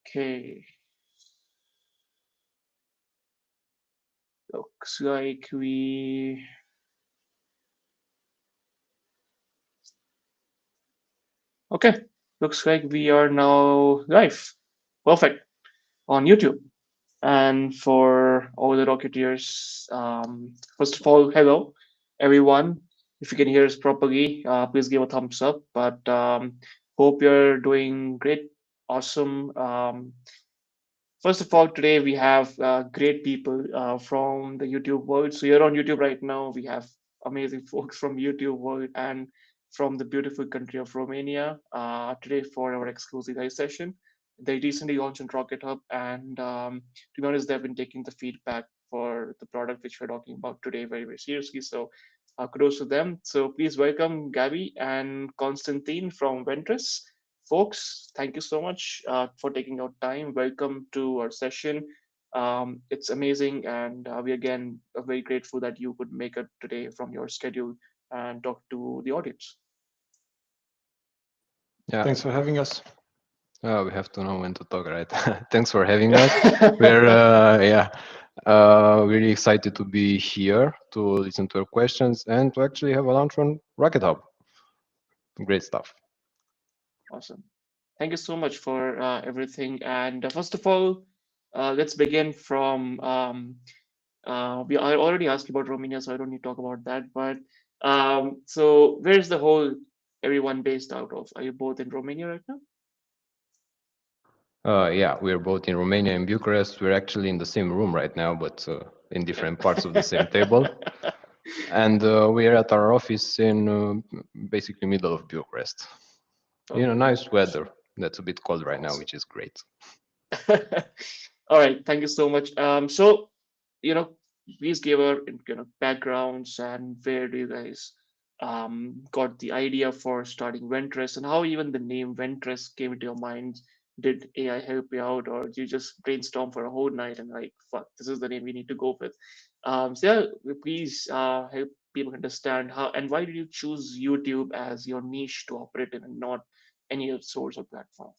Okay, looks like okay, looks like we are now live. Perfect. On YouTube. And for all the Rocketeers, first of all, hello, everyone. If you can hear us properly, please give a thumbs up. But hope you're doing great, awesome. First of all, today we have great people from the YouTube world. So you're on YouTube right now. We have amazing folks from YouTube world and from the beautiful country of Romania today for our exclusive live session. They recently launched on Rocket Hub, and to be honest, they've been taking the feedback for the product which we're talking about today very, very seriously. So kudos to them. So please welcome Gabby and Constantine from Ventress. Folks, thank you so much for taking out time. Welcome to our session. It's amazing, and we again are very grateful that you could make it today from your schedule and talk to the audience. Yeah, Thanks for having us. we have to know when to talk, right? Thanks for having us. We're really excited to be here to listen to your questions and to actually have a launch on Rocket Hub. Great stuff. Awesome. Thank you so much for everything. And first of all, let's begin from. I already asked you about Romania, so I don't need to talk about that. But so, where's the whole everyone based out of? Are you both in Romania right now? Yeah, we're both in Romania and Bucharest. We're actually in the same room right now, but in different parts of the same table. And we're at our office in basically middle of Bucharest. Okay. Nice weather. That's a bit cold right now, which is great. All right, thank you so much. So, you know, please give our backgrounds and where do you guys got the idea for starting Ventress and how even the name Ventress came into your mind. Did AI help you out, or did you just brainstorm for a whole night and like, fuck, this is the name we need to go with? So yeah, please help people understand how and why did you choose YouTube as your niche to operate in and not any other source or platform?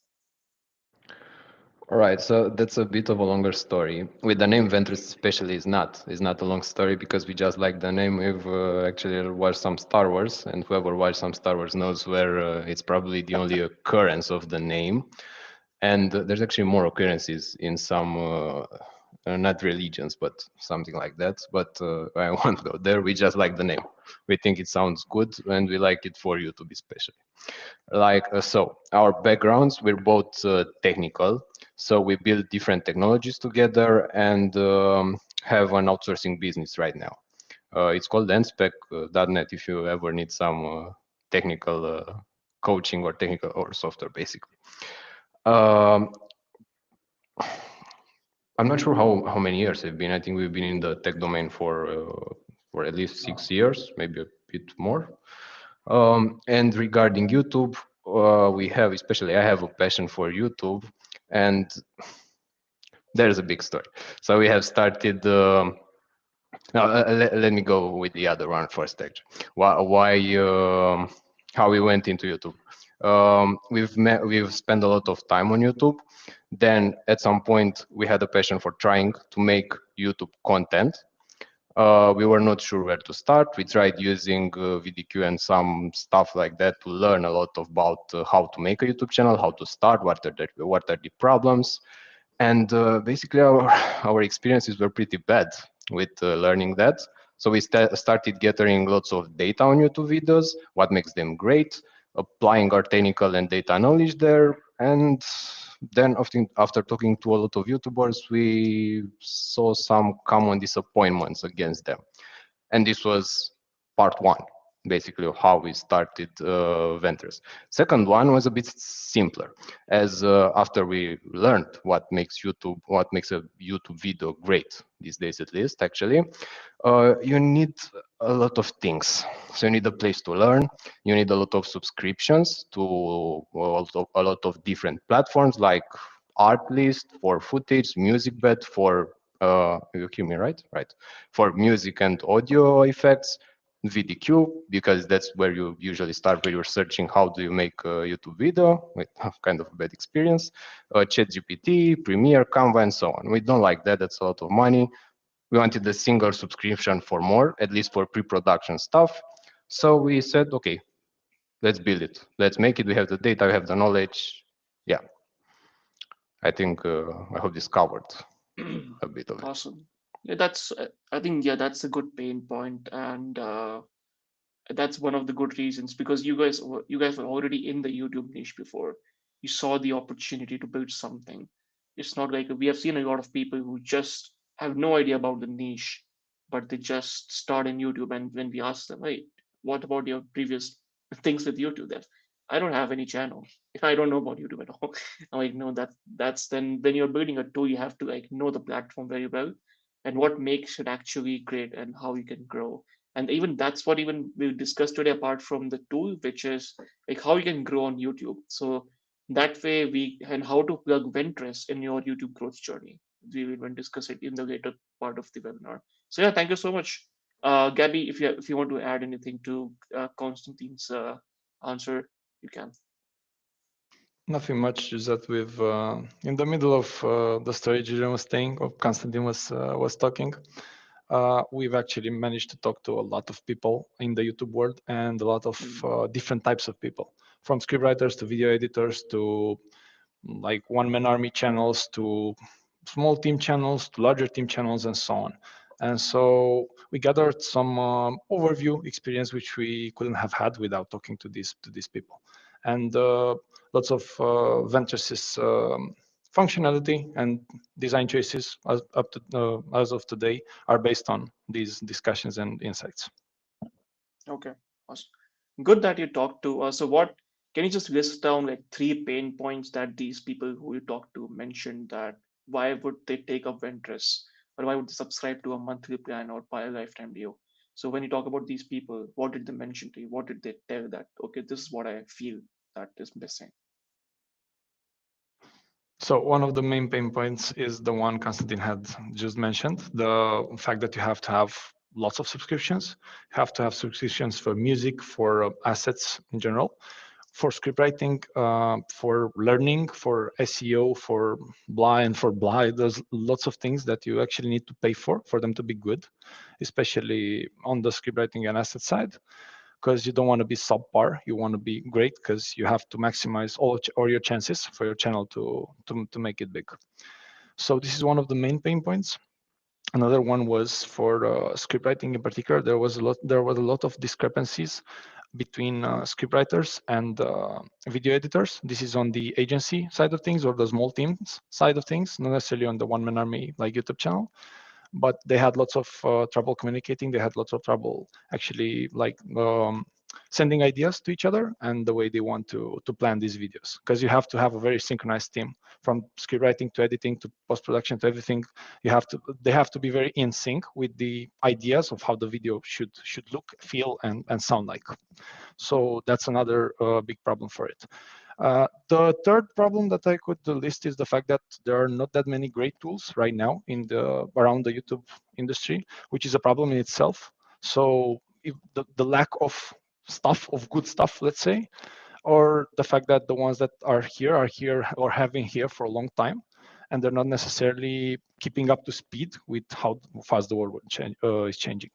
All right, so that's a bit of a longer story. With the name Ventress especially is not a long story because we just like the name. We've actually watched some Star Wars, and whoever watched some Star Wars knows where it's probably the only occurrence of the name. And there's actually more occurrences in some not religions, but something like that. But I won't go there. We just like the name. We think it sounds good, and we like it for you to be special. So our backgrounds, we're both technical, so we build different technologies together and have an outsourcing business right now. It's called nspec.net if you ever need some technical coaching or technical or software basically. um, I'm not sure how many years have been. I think we've been in the tech domain for at least 6 years, maybe a bit more. And regarding YouTube, especially I have a passion for YouTube, and there's a big story. So we have started. Let me go with the other one first. Actually, how we went into YouTube. We've spent a lot of time on YouTube. Then at some point we had a passion for trying to make YouTube content. We were not sure where to start. We tried using VDQ and some stuff like that to learn a lot about how to make a YouTube channel, how to start, what are the problems, and basically our experiences were pretty bad with learning that. So we started gathering lots of data on YouTube videos, what makes them great, applying our technical and data knowledge there, and then after talking to a lot of YouTubers, we saw some common disappointments against them. And this was part one, basically, of how we started Ventress. Second one was a bit simpler, as after we learned what makes a YouTube video great these days, at least, actually, you need a lot of things. So you need a place to learn. You need a lot of subscriptions to a lot of different platforms like Artlist for footage, MusicBed for you hear me right? Right. For music and audio effects, VDQ, because that's where you usually start, where you're searching how do you make a YouTube video with kind of a bad experience. ChatGPT, Premiere, Canva, and so on. We don't like that. That's a lot of money. We wanted a single subscription for more, at least for pre-production stuff. So we said, okay, let's build it. Let's make it. We have the data, we have the knowledge. Yeah, I think I hope this covered a bit of it. Awesome. Yeah, that's I think yeah, that's a good pain point, and that's one of the good reasons because you guys were already in the YouTube niche before. You saw the opportunity to build something. It's not like we have seen a lot of people who just have no idea about the niche, but they just start in YouTube. And when we ask them, "Hey, what about your previous things with YouTube?" That I don't have any channel. I don't know about YouTube at all. I'm like, no, that's then when you're building a tool, you have to like know the platform very well and what makes it actually great and how you can grow, and even that's what even we'll discuss today apart from the tool, which is like how you can grow on YouTube. So that way we and how to plug Ventress in your YouTube growth journey. We will even discuss it in the later part of the webinar. So yeah, thank you so much, Gabby. If you want to add anything to Constantine's answer, you can. Nothing much, is that we've in the middle of the story Julian was saying, or Constantine was talking. We've actually managed to talk to a lot of people in the YouTube world and a lot of Mm, different types of people, from scriptwriters to video editors to like one-man army channels to small team channels to larger team channels and so on. And so we gathered some overview experience which we couldn't have had without talking to these people, and lots of Ventress's functionality and design choices as of today are based on these discussions and insights. okay, awesome. Good that you talked to. So what can you just list down like three pain points that these people who you talked to mentioned, that why would they take up Ventress or why would they subscribe to a monthly plan or buy a lifetime deal? So when you talk about these people, what did they mention to you? What did they tell that, okay, this is what I feel that is missing? So one of the main pain points is the one Konstantin had just mentioned, the fact that you have to have lots of subscriptions. You have to have subscriptions for music, for assets in general, for script writing, for learning, for SEO, for blah and for blah. There's lots of things that you actually need to pay for them to be good, especially on the script writing and asset side, because you don't want to be subpar. You want to be great because you have to maximize all your chances for your channel to make it big. So this is one of the main pain points. Another one was for script writing in particular. There was a lot of discrepancies between script writers and video editors. This is on the agency side of things or the small teams side of things, not necessarily on the one-man army like YouTube channel, but they had lots of trouble communicating. They had lots of trouble actually like sending ideas to each other and the way they want to plan these videos, because you have to have a very synchronized team from script writing to editing to post production to everything. They have to be very in sync with the ideas of how the video should look, feel, and sound like. So that's another big problem for it. The third problem that I could list is the fact that there are not that many great tools right now in the around the YouTube industry, which is a problem in itself. So if the lack of good stuff, let's say, or the fact that the ones that are here or have been here for a long time, and they're not necessarily keeping up to speed with how fast the world is changing.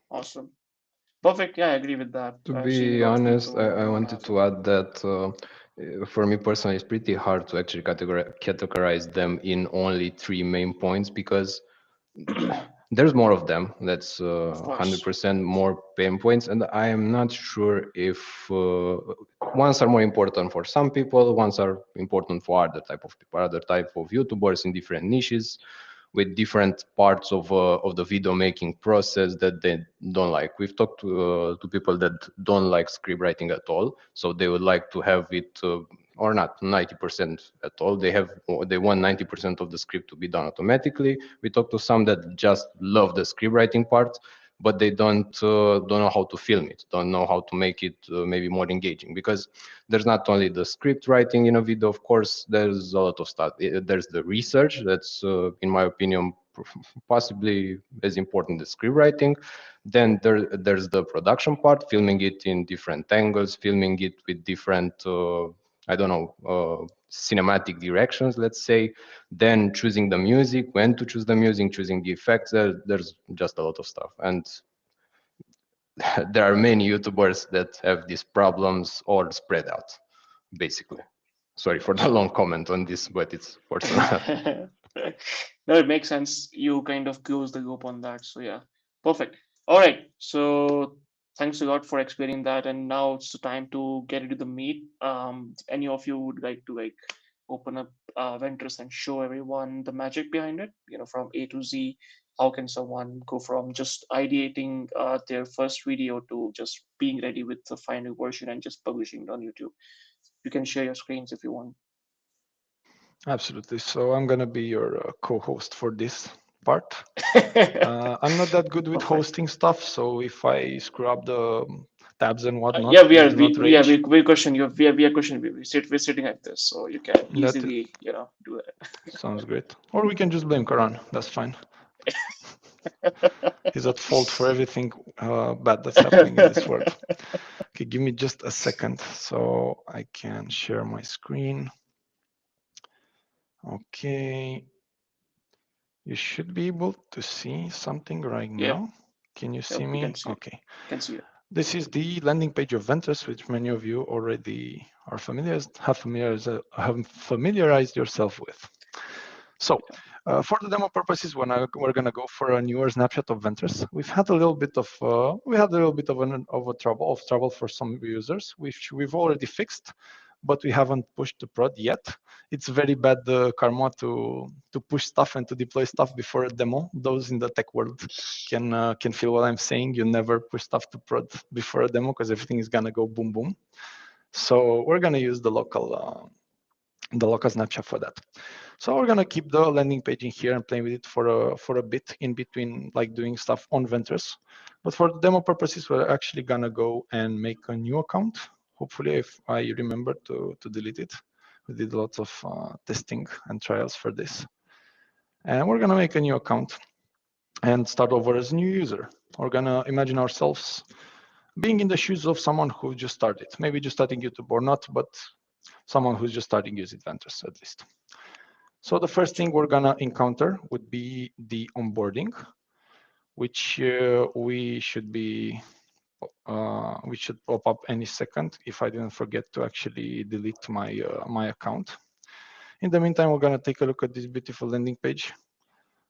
Awesome. Perfect. Yeah, I agree with that. To I've seen a be lot of honest, people I don't wanted have it. to add that for me personally, it's pretty hard to actually categorize them in only three main points because there's more of them. That's Of course. 100% more pain points, and I am not sure if ones are more important for some people, ones are important for other type of people, other type of YouTubers in different niches with different parts of the video making process that they don't like. We've talked to people that don't like script writing at all, so they would like to have it or not 90% at all. They want 90% of the script to be done automatically. We talked to some that just love the script writing part, but they don't know how to film it, don't know how to make it maybe more engaging, because there's not only the script writing in a video, of course, there's a lot of stuff. There's the research that's in my opinion possibly as important as script writing. Then there's the production part, filming it in different angles, filming it with different, I don't know, cinematic directions, let's say. Then choosing the music, when to choose the music, choosing the effects. There's just a lot of stuff. And there are many YouTubers that have these problems all spread out, basically. Sorry for the long comment on this, but it's personal. No, it makes sense. You kind of close the loop on that. So yeah, perfect. All right. So thanks a lot for explaining that. And now it's the time to get into the meat. Any of you would like to open up Ventress and show everyone the magic behind it? You know, from A to Z. How can someone go from just ideating their first video to just being ready with the final version and just publishing it on YouTube? You can share your screens if you want. Absolutely. So I'm gonna be your co-host for this part. I'm not that good with Perfect. hosting stuff, so if I screw up the tabs and whatnot, Yeah, please do not yeah, rage. we question you. We are questioning. We're sitting at this, so you can That easily, do sounds great. Or we can just blame Karan. That's fine. He's at fault for everything bad that's happening in this world. that. Okay, give me just a second so I can share my screen. Okay, you should be able to see something right Yep, now. Can you see yep, we can me? see it. Okay. Can see it. This is the landing page of Ventus, which many of you already are have familiarized yourself with. So for the demo purposes, we're going to go for a newer snapshot of Ventus. We've had a little bit of trouble for some users, which we've already fixed, but we haven't pushed to prod yet. It's very bad karma to push stuff and to deploy stuff before a demo. Those in the tech world can feel what I'm saying. You never push stuff to prod before a demo because everything is gonna go boom boom. So we're gonna use the local snapshot for that. So we're gonna keep the landing page in here and play with it for a bit in between, like doing stuff on Ventress. But for the demo purposes, we're actually gonna go and make a new account. Hopefully, if I remember to delete it. We did lots of testing and trials for this. And we're gonna make a new account and start over as a new user. We're gonna imagine ourselves being in the shoes of someone who just started, maybe just starting YouTube or not, but someone who's just starting using Ventress at least. So the first thing we're gonna encounter would be the onboarding, which we should pop up any second if I didn't forget to actually delete my account. In the meantime, we're gonna take a look at this beautiful landing page,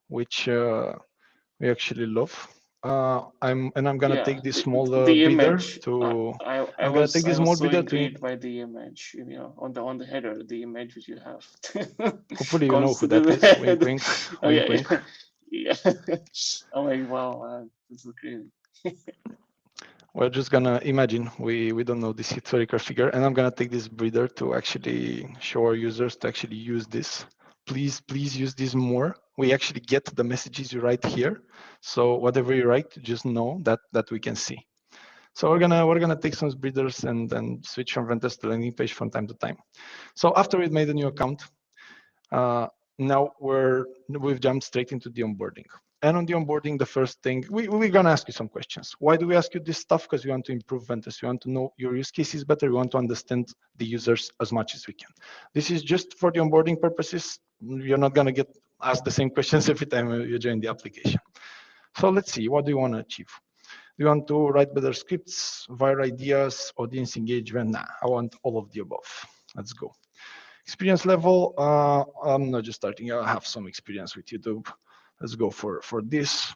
which we actually love. I'm gonna Yeah, take this the small the breather image. to. I I'm gonna take I this was small so breather to. intrigued by the image. On the header, the image which you have. Hopefully, you know who that Consider. is. Wink, wink, Oh wink, yeah, wink. yeah, yeah. I'm like, wow, this is crazy. We're just gonna imagine we don't know this historical figure, and I'm gonna take this breather to actually show our users to actually use this. Please use this more. We actually get the messages you write here, so whatever you write, just know that we can see. So we're gonna take some breathers and then switch from Ventus to landing page from time to time. So after we've made a new account, uh, now we've jumped straight into the onboarding. And on the onboarding, the first thing, we're going to ask you some questions. Why do we ask you this stuff? Because we want to improve Ventus. We want to know your use cases better. We want to understand the users as much as we can. This is just for the onboarding purposes. You're not going to get asked the same questions every time you join the application. So let's see, what do you want to achieve? Do you want to write better scripts, viral ideas, audience engagement? Nah, I want all of the above. Let's go. Experience level, I'm not just starting, I have some experience with YouTube. Let's go for this.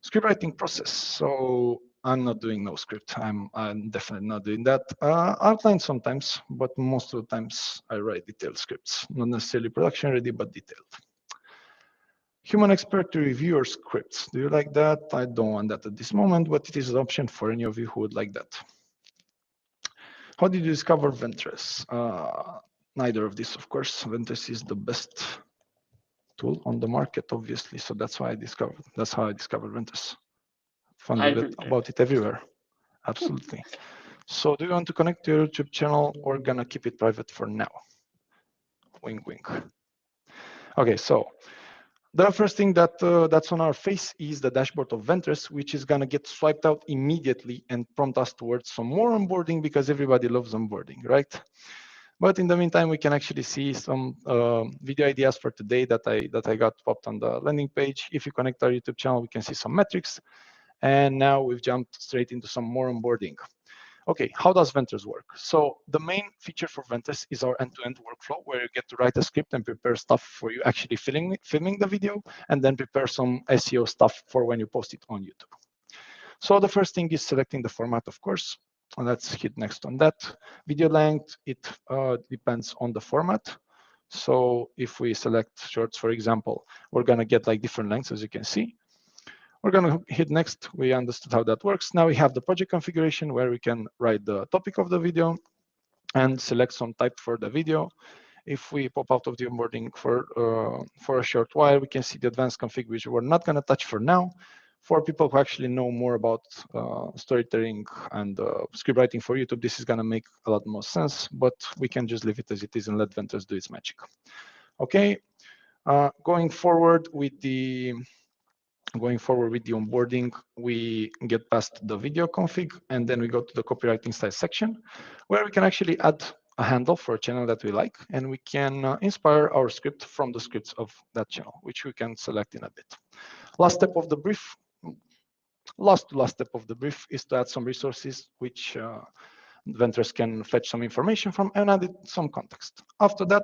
Script writing process. So I'm not doing no script. I'm definitely not doing that. Outline sometimes, but most of the times I write detailed scripts. Not necessarily production ready, but detailed. Human expert to review your scripts. Do you like that? I don't want that at this moment, but it is an option for any of you who would like that. How did you discover Ventress? Neither of this, of course. Ventress is the best tool on the market, obviously. So that's how I discovered Ventress. Fun I with it, built it. about it everywhere. Absolutely. So do you want to connect to your YouTube channel or gonna keep it private for now? Wink, wink. Okay, so The first thing that's on our face is the dashboard of Ventress, which is going to get swiped out immediately and prompt us towards some more onboarding because everybody loves onboarding, right? But in the meantime, we can actually see some video ideas for today that I got popped on the landing page. If you connect our YouTube channel, we can see some metrics. And now we've jumped straight into some more onboarding. Okay, how does Ventress work? So the main feature for Ventress is our end-to-end workflow, where you get to write a script and prepare stuff for you actually filming the video, and then prepare some SEO stuff for when you post it on YouTube. So the first thing is selecting the format, of course. And let's hit next on that. Video length, it depends on the format. So if we select shorts, for example, we're going to get like different lengths, as you can see. We're going to hit next. We understood how that works. Now we have the project configuration where we can write the topic of the video and select some type for the video. If we pop out of the onboarding for a short while, we can see the advanced config, which we're not going to touch for now. For people who actually know more about storytelling and script writing for YouTube, this is going to make a lot more sense, but we can just leave it as it is and let Ventress do its magic. Okay, going forward with the onboarding, we get past the video config, and then we go to the copywriting style section, where we can actually add a handle for a channel that we like, and we can inspire our script from the scripts of that channel, which we can select in a bit. Last step of the brief, last step of the brief is to add some resources which Ventress can fetch some information from and add some context. After that,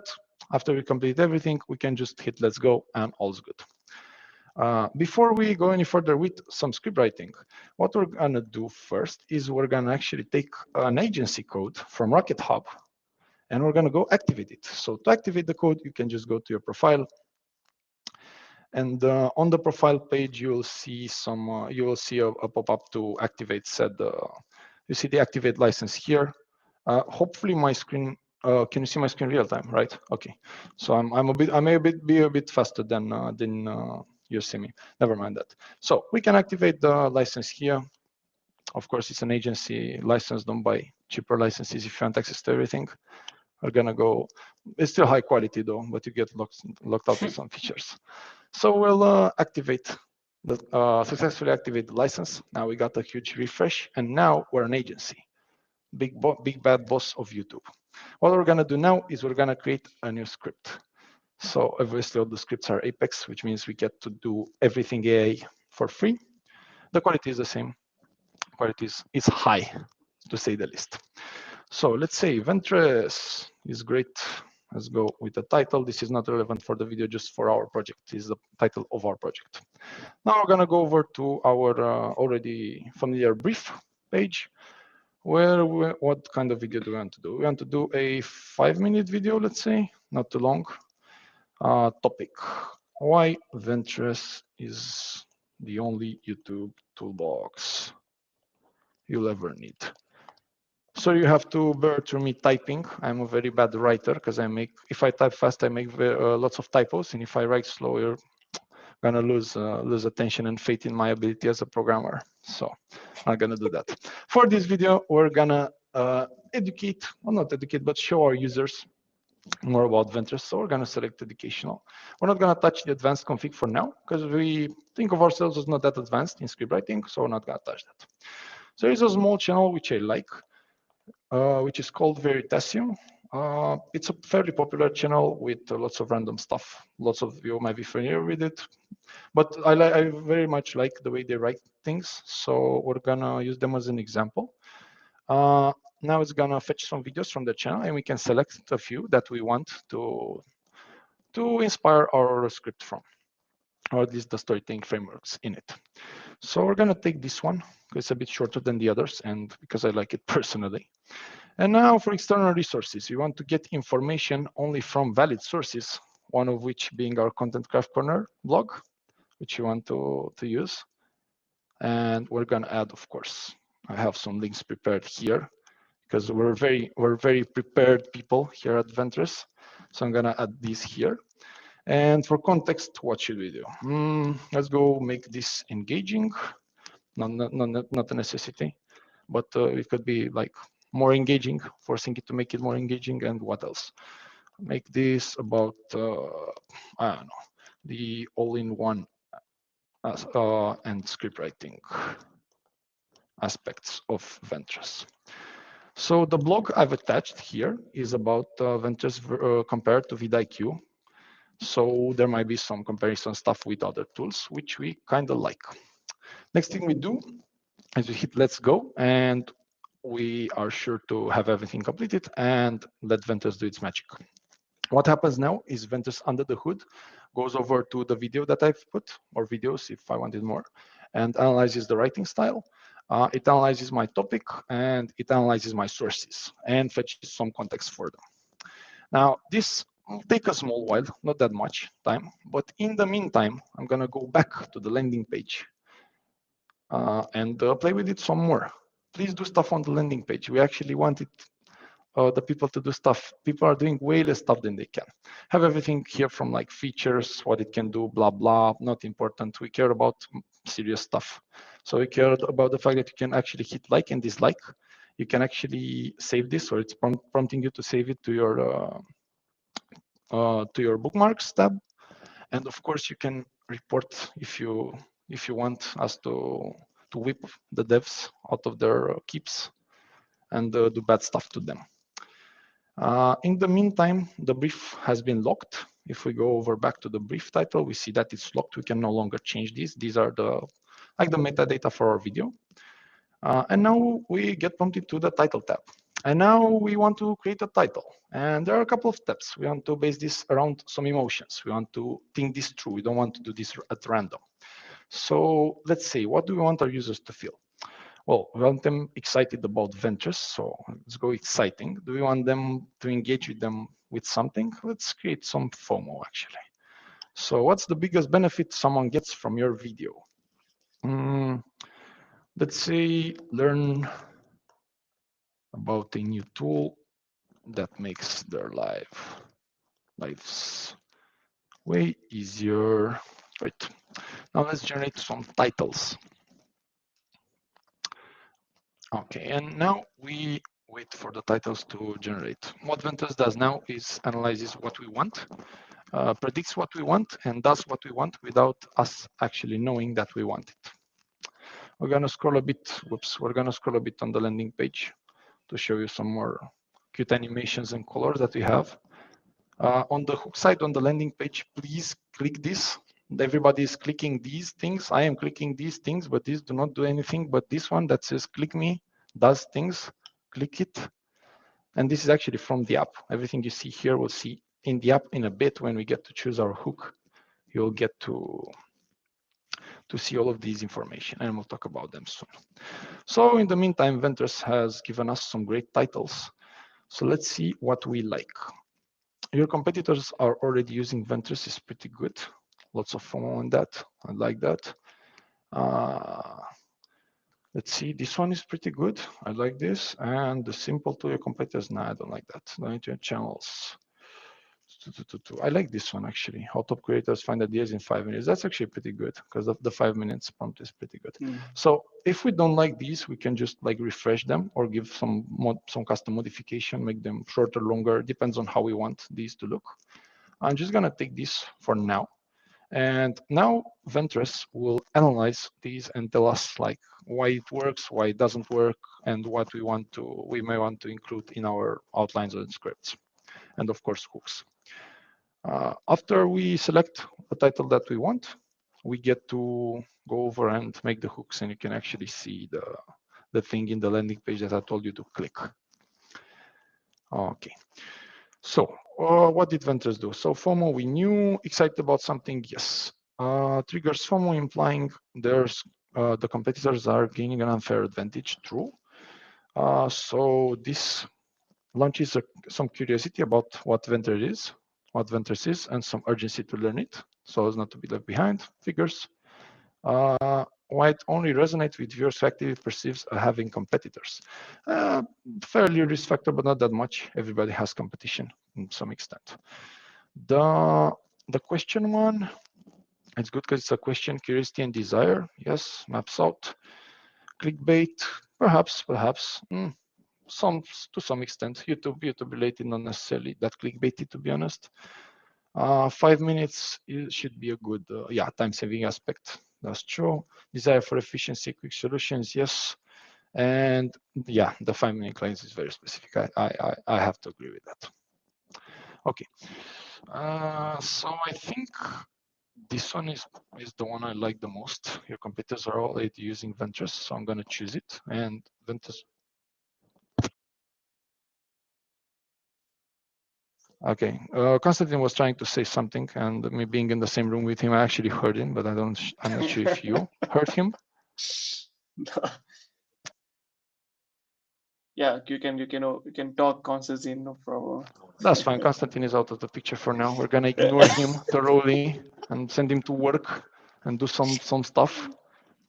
after we complete everything, we can just hit let's go and all's good. Before we go any further with some script writing, what we're going to do first is we're going to actually take an agency code from Rocket Hub, and we're going to go activate it. So to activate the code, you can just go to your profile, and on the profile page, you will see a pop-up to activate said. You see the activate license here. Hopefully, my screen. Can you see my screen real time? Right. Okay. So I may be a bit faster than you see me. Never mind that. So we can activate the license here. Of course, it's an agency license. Don't buy cheaper licenses if you want access to everything. We're gonna go. It's still high quality though, but you get locked out with some features. So we'll successfully activate the license. Now we got a huge refresh, and now we're an agency, big bad boss of YouTube. What we're gonna do now is we're gonna create a new script. So obviously all the scripts are Apex, which means we get to do everything AI for free. The quality is the same. Quality is high, to say the least. So let's say Ventress is great. Let's go with the title. This is not relevant for the video, just for our project. This is the title of our project. Now we're gonna go over to our already familiar brief page, where what kind of video do we want to do? We want to do a 5-minute video, let's say, not too long. Topic: why Ventress is the only YouTube toolbox you'll ever need. So you have to bear through me typing. I'm a very bad writer because if I type fast, I make lots of typos, and if I write slow, you're gonna lose attention and faith in my ability as a programmer. So I'm not gonna do that. For this video, we're gonna educate, well, not educate, but show our users more about Ventress. So we're gonna select educational. We're not gonna touch the advanced config for now because we think of ourselves as not that advanced in script writing, so we're not gonna touch that. So there's a small channel which I like, which is called Veritasium. It's a fairly popular channel with lots of random stuff. Lots of you might be familiar with it, but I very much like the way they write things. So we're gonna use them as an example. Now it's gonna fetch some videos from the channel, and we can select a few that we want to inspire our script from, or at least the storytelling frameworks in it. So we're gonna take this one because it's a bit shorter than the others, and because I like it personally. And now for external resources, we want to get information only from valid sources, one of which being our Content Craft Corner blog, which you want to use. And we're gonna add, of course, I have some links prepared here because we're very prepared people here at Ventress. So I'm gonna add these here. And for context, what should we do? Let's go make this engaging. Not a necessity, but it could be like more engaging, forcing it to make it more engaging. And what else? Make this about, I don't know, the all-in-one and script writing aspects of Ventress. So the blog I've attached here is about Ventress compared to vidIQ. So there might be some comparison stuff with other tools, which we kind of like. Next thing we do is we hit let's go, and we are sure to have everything completed and let Ventress do its magic. What happens now is Ventress under the hood goes over to the video that I've put, or videos if I wanted more, and analyzes the writing style. It analyzes my topic, and it analyzes my sources and fetches some context for them. Now, this will take a small while, not that much time, but in the meantime, I'm gonna go back to the landing page and play with it some more. Please do stuff on the landing page. We actually wanted the people to do stuff. People are doing way less stuff than they can. Have everything here from like features, what it can do, blah, blah, not important. We care about serious stuff. So we care about the fact that you can actually hit like and dislike. You can actually save this, or it's prompting you to save it to your bookmarks tab. And of course, you can report if you want us to whip the devs out of their keeps and do bad stuff to them. In the meantime, the brief has been locked. If we go over back to the brief title, we see that it's locked. We can no longer change these. These are the metadata for our video. And now we get prompted to the title tab. And now we want to create a title. And there are a couple of steps. We want to base this around some emotions. We want to think this through. We don't want to do this at random. So let's see, what do we want our users to feel? Well, we want them excited about Ventress, so let's go exciting. Do we want them to engage with them with something? Let's create some FOMO, actually. So what's the biggest benefit someone gets from your video? Let's say learn about a new tool that makes their lives way easier. Right. Now let's generate some titles. Okay, and now we wait for the titles to generate. What Ventress does now is analyzes what we want, predicts what we want, and does what we want without us actually knowing that we want it. We're gonna scroll a bit, we're gonna scroll a bit on the landing page to show you some more cute animations and colors that we have. On the hook side on the landing page, please click this. Everybody is clicking these things. I am clicking these things, but these do not do anything. But this one that says click me does things. Click it. And this is actually from the app. Everything you see here, we'll see in the app in a bit when we get to choose our hook. You'll get to see all of these information, and we'll talk about them soon. So in the meantime, Ventress has given us some great titles. So let's see what we like. Your competitors are already using Ventress, is pretty good. Lots of FOMO on that. I like that. Let's see, this one is pretty good. I like this. And the simple to your competitors, no, I don't like that. Don't your channels. I like this one actually. How top creators find ideas in 5 minutes. That's actually pretty good because the 5 minutes prompt is pretty good. So if we don't like these, we can just like refresh them or give some custom modification, make them shorter, longer. Depends on how we want these to look. I'm just gonna take this for now. And now Ventress will analyze these and tell us like why it works, why it doesn't work, and what we may want to include in our outlines and scripts, and of course hooks. After we select the title that we want, we get to go over and make the hooks, and you can actually see the thing in the landing page that I told you to click. Okay, so what did Ventress do? So FOMO, we knew. Excited about something, yes. Triggers FOMO, implying the competitors are gaining an unfair advantage, true. So this launches some curiosity about what Ventress is, and some urgency to learn it, so as not to be left behind. Figures. Why it only resonates with viewers who actively perceives having competitors. Fairly risk factor, but not that much. Everybody has competition to some extent. The question one, it's good because it's a question, curiosity and desire. Yes, maps out. Clickbait, perhaps. To some extent. YouTube related, not necessarily that clickbaity, to be honest. 5 minutes should be a good yeah, time saving aspect. That's true. Desire for efficiency, quick solutions, yes. And yeah, the 5 minute clients is very specific. I have to agree with that. Okay. So I think this one is the one I like the most. Your competitors are already using Ventress, so I'm gonna choose it. And Ventress. Okay. Konstantin was trying to say something, and me being in the same room with him, I actually heard him, but I'm not sure if you heard him. Yeah, you can talk Constantine, no problem. That's fine. Konstantin is out of the picture for now. We're gonna ignore him thoroughly and send him to work and do some stuff.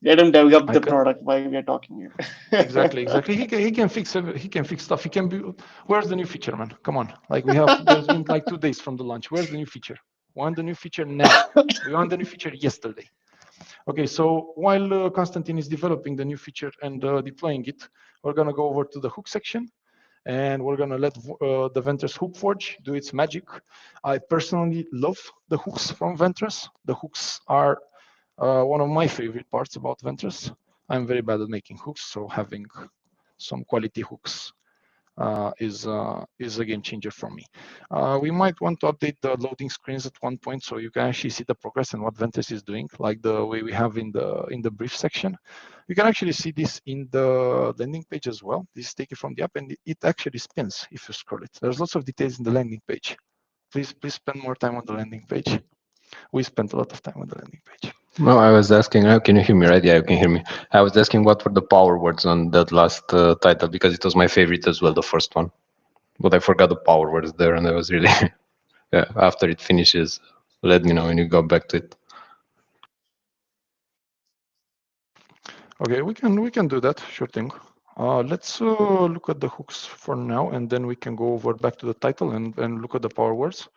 Let him develop I the can product while we are talking here. exactly. He can fix stuff. He can be. Where's the new feature, man? Come on. Like we have. There's been like 2 days from the launch. Where's the new feature? We want the new feature now. We want the new feature yesterday. Okay, so while Konstantin is developing the new feature and deploying it, we're gonna go over to the hook section, and we're gonna let the Ventress Hook Forge do its magic. I personally love the hooks from Ventress. The hooks are one of my favorite parts about Ventress. I'm very bad at making hooks, so having some quality hooks is a game changer for me. We might want to update the loading screens at one point so you can actually see the progress and what Ventress is doing, like the way we have in the brief section. You can actually see this in the landing page as well. This is taken from the app, and it actually spins if you scroll it. There's lots of details in the landing page. Please spend more time on the landing page. We spent a lot of time on the landing page. No, I was asking, can you hear me right? Yeah, you can hear me. I was asking what were the power words on that last title because it was my favorite as well, the first one. But I forgot the power words there, and I was really, yeah, after it finishes, let me know when you go back to it. Okay, we can do that, sure thing. Let's look at the hooks for now, and then we can go over back to the title and look at the power words.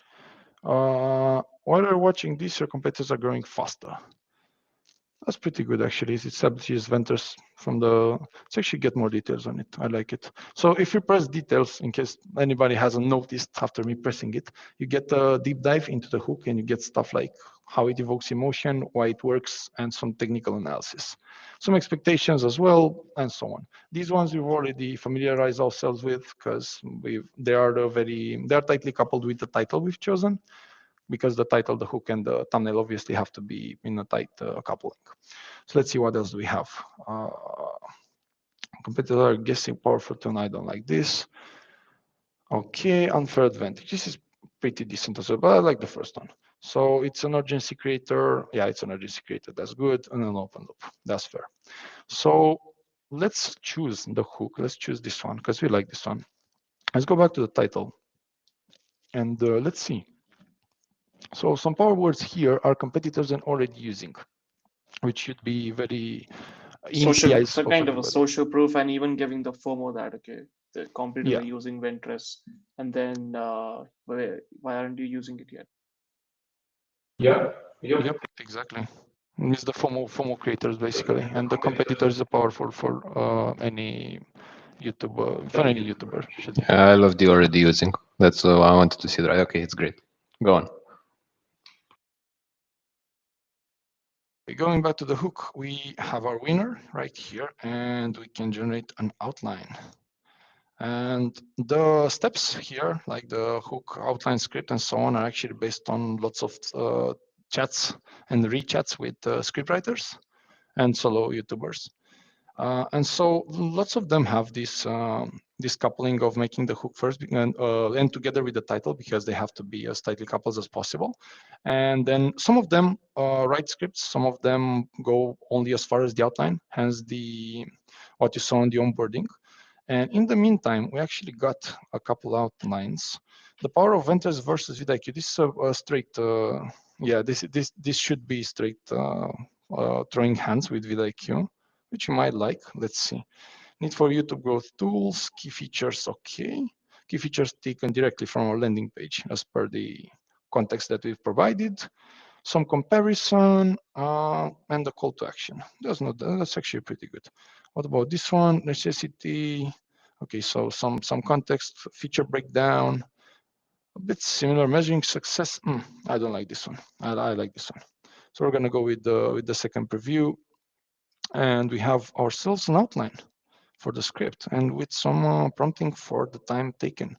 While you're watching this, your competitors are growing faster. That's pretty good, actually. It establishes vendors from the. Let's actually get more details on it. I like it. So if you press details, in case anybody hasn't noticed after me pressing it, you get a deep dive into the hook, and you get stuff like how it evokes emotion, why it works, and some technical analysis, some expectations as well, and so on. These ones we've already familiarized ourselves with because they are tightly coupled with the title we've chosen, because the title, the hook, and the thumbnail obviously have to be in a tight coupling. So let's see what else do we have. Competitor guessing powerful tone. I don't like this. Okay, unfair advantage. This is pretty decent as well, but I like the first one. So it's an urgency creator. Yeah, it's an urgency creator. That's good. And an open loop. That's fair. So let's choose the hook. Let's choose this one because we like this one. Let's go back to the title and let's see. So some power words here are competitors and already using, which should be very in the Social, eyes so of kind of a everybody. social proof, and even giving the FOMO that okay, the competitors Yeah, are using Ventress, and then why aren't you using it yet? yeah, yep, exactly. It's the FOMO creators basically, and the competitors are powerful for any YouTuber should be. I love the already using. That's I wanted to see that. Okay, it's great. Go on. Going back to the hook, we have our winner right here, and we can generate an outline. And the steps here, like the hook outline script and so on, are actually based on lots of chats and rechats with scriptwriters and solo YouTubers. And so lots of them have this coupling of making the hook first and together with the title, because they have to be as tightly coupled as possible. And then some of them write scripts, some of them go only as far as the outline, hence what you saw in the onboarding. And in the meantime, we actually got a couple outlines. The power of Ventress versus vidIQ. This is a straight, yeah, this should be straight throwing hands with vidIQ, which you might like. Let's see. Need for YouTube growth tools, key features, okay. Key features taken directly from our landing page as per the context that we've provided. Some comparison and the call to action. That's actually pretty good. What about this one? Necessity. Okay, so some context, feature breakdown, A bit similar, measuring success. I don't like this one. I like this one. So we're gonna go with the second preview, and we have ourselves an outline for the script and with some prompting for the time taken.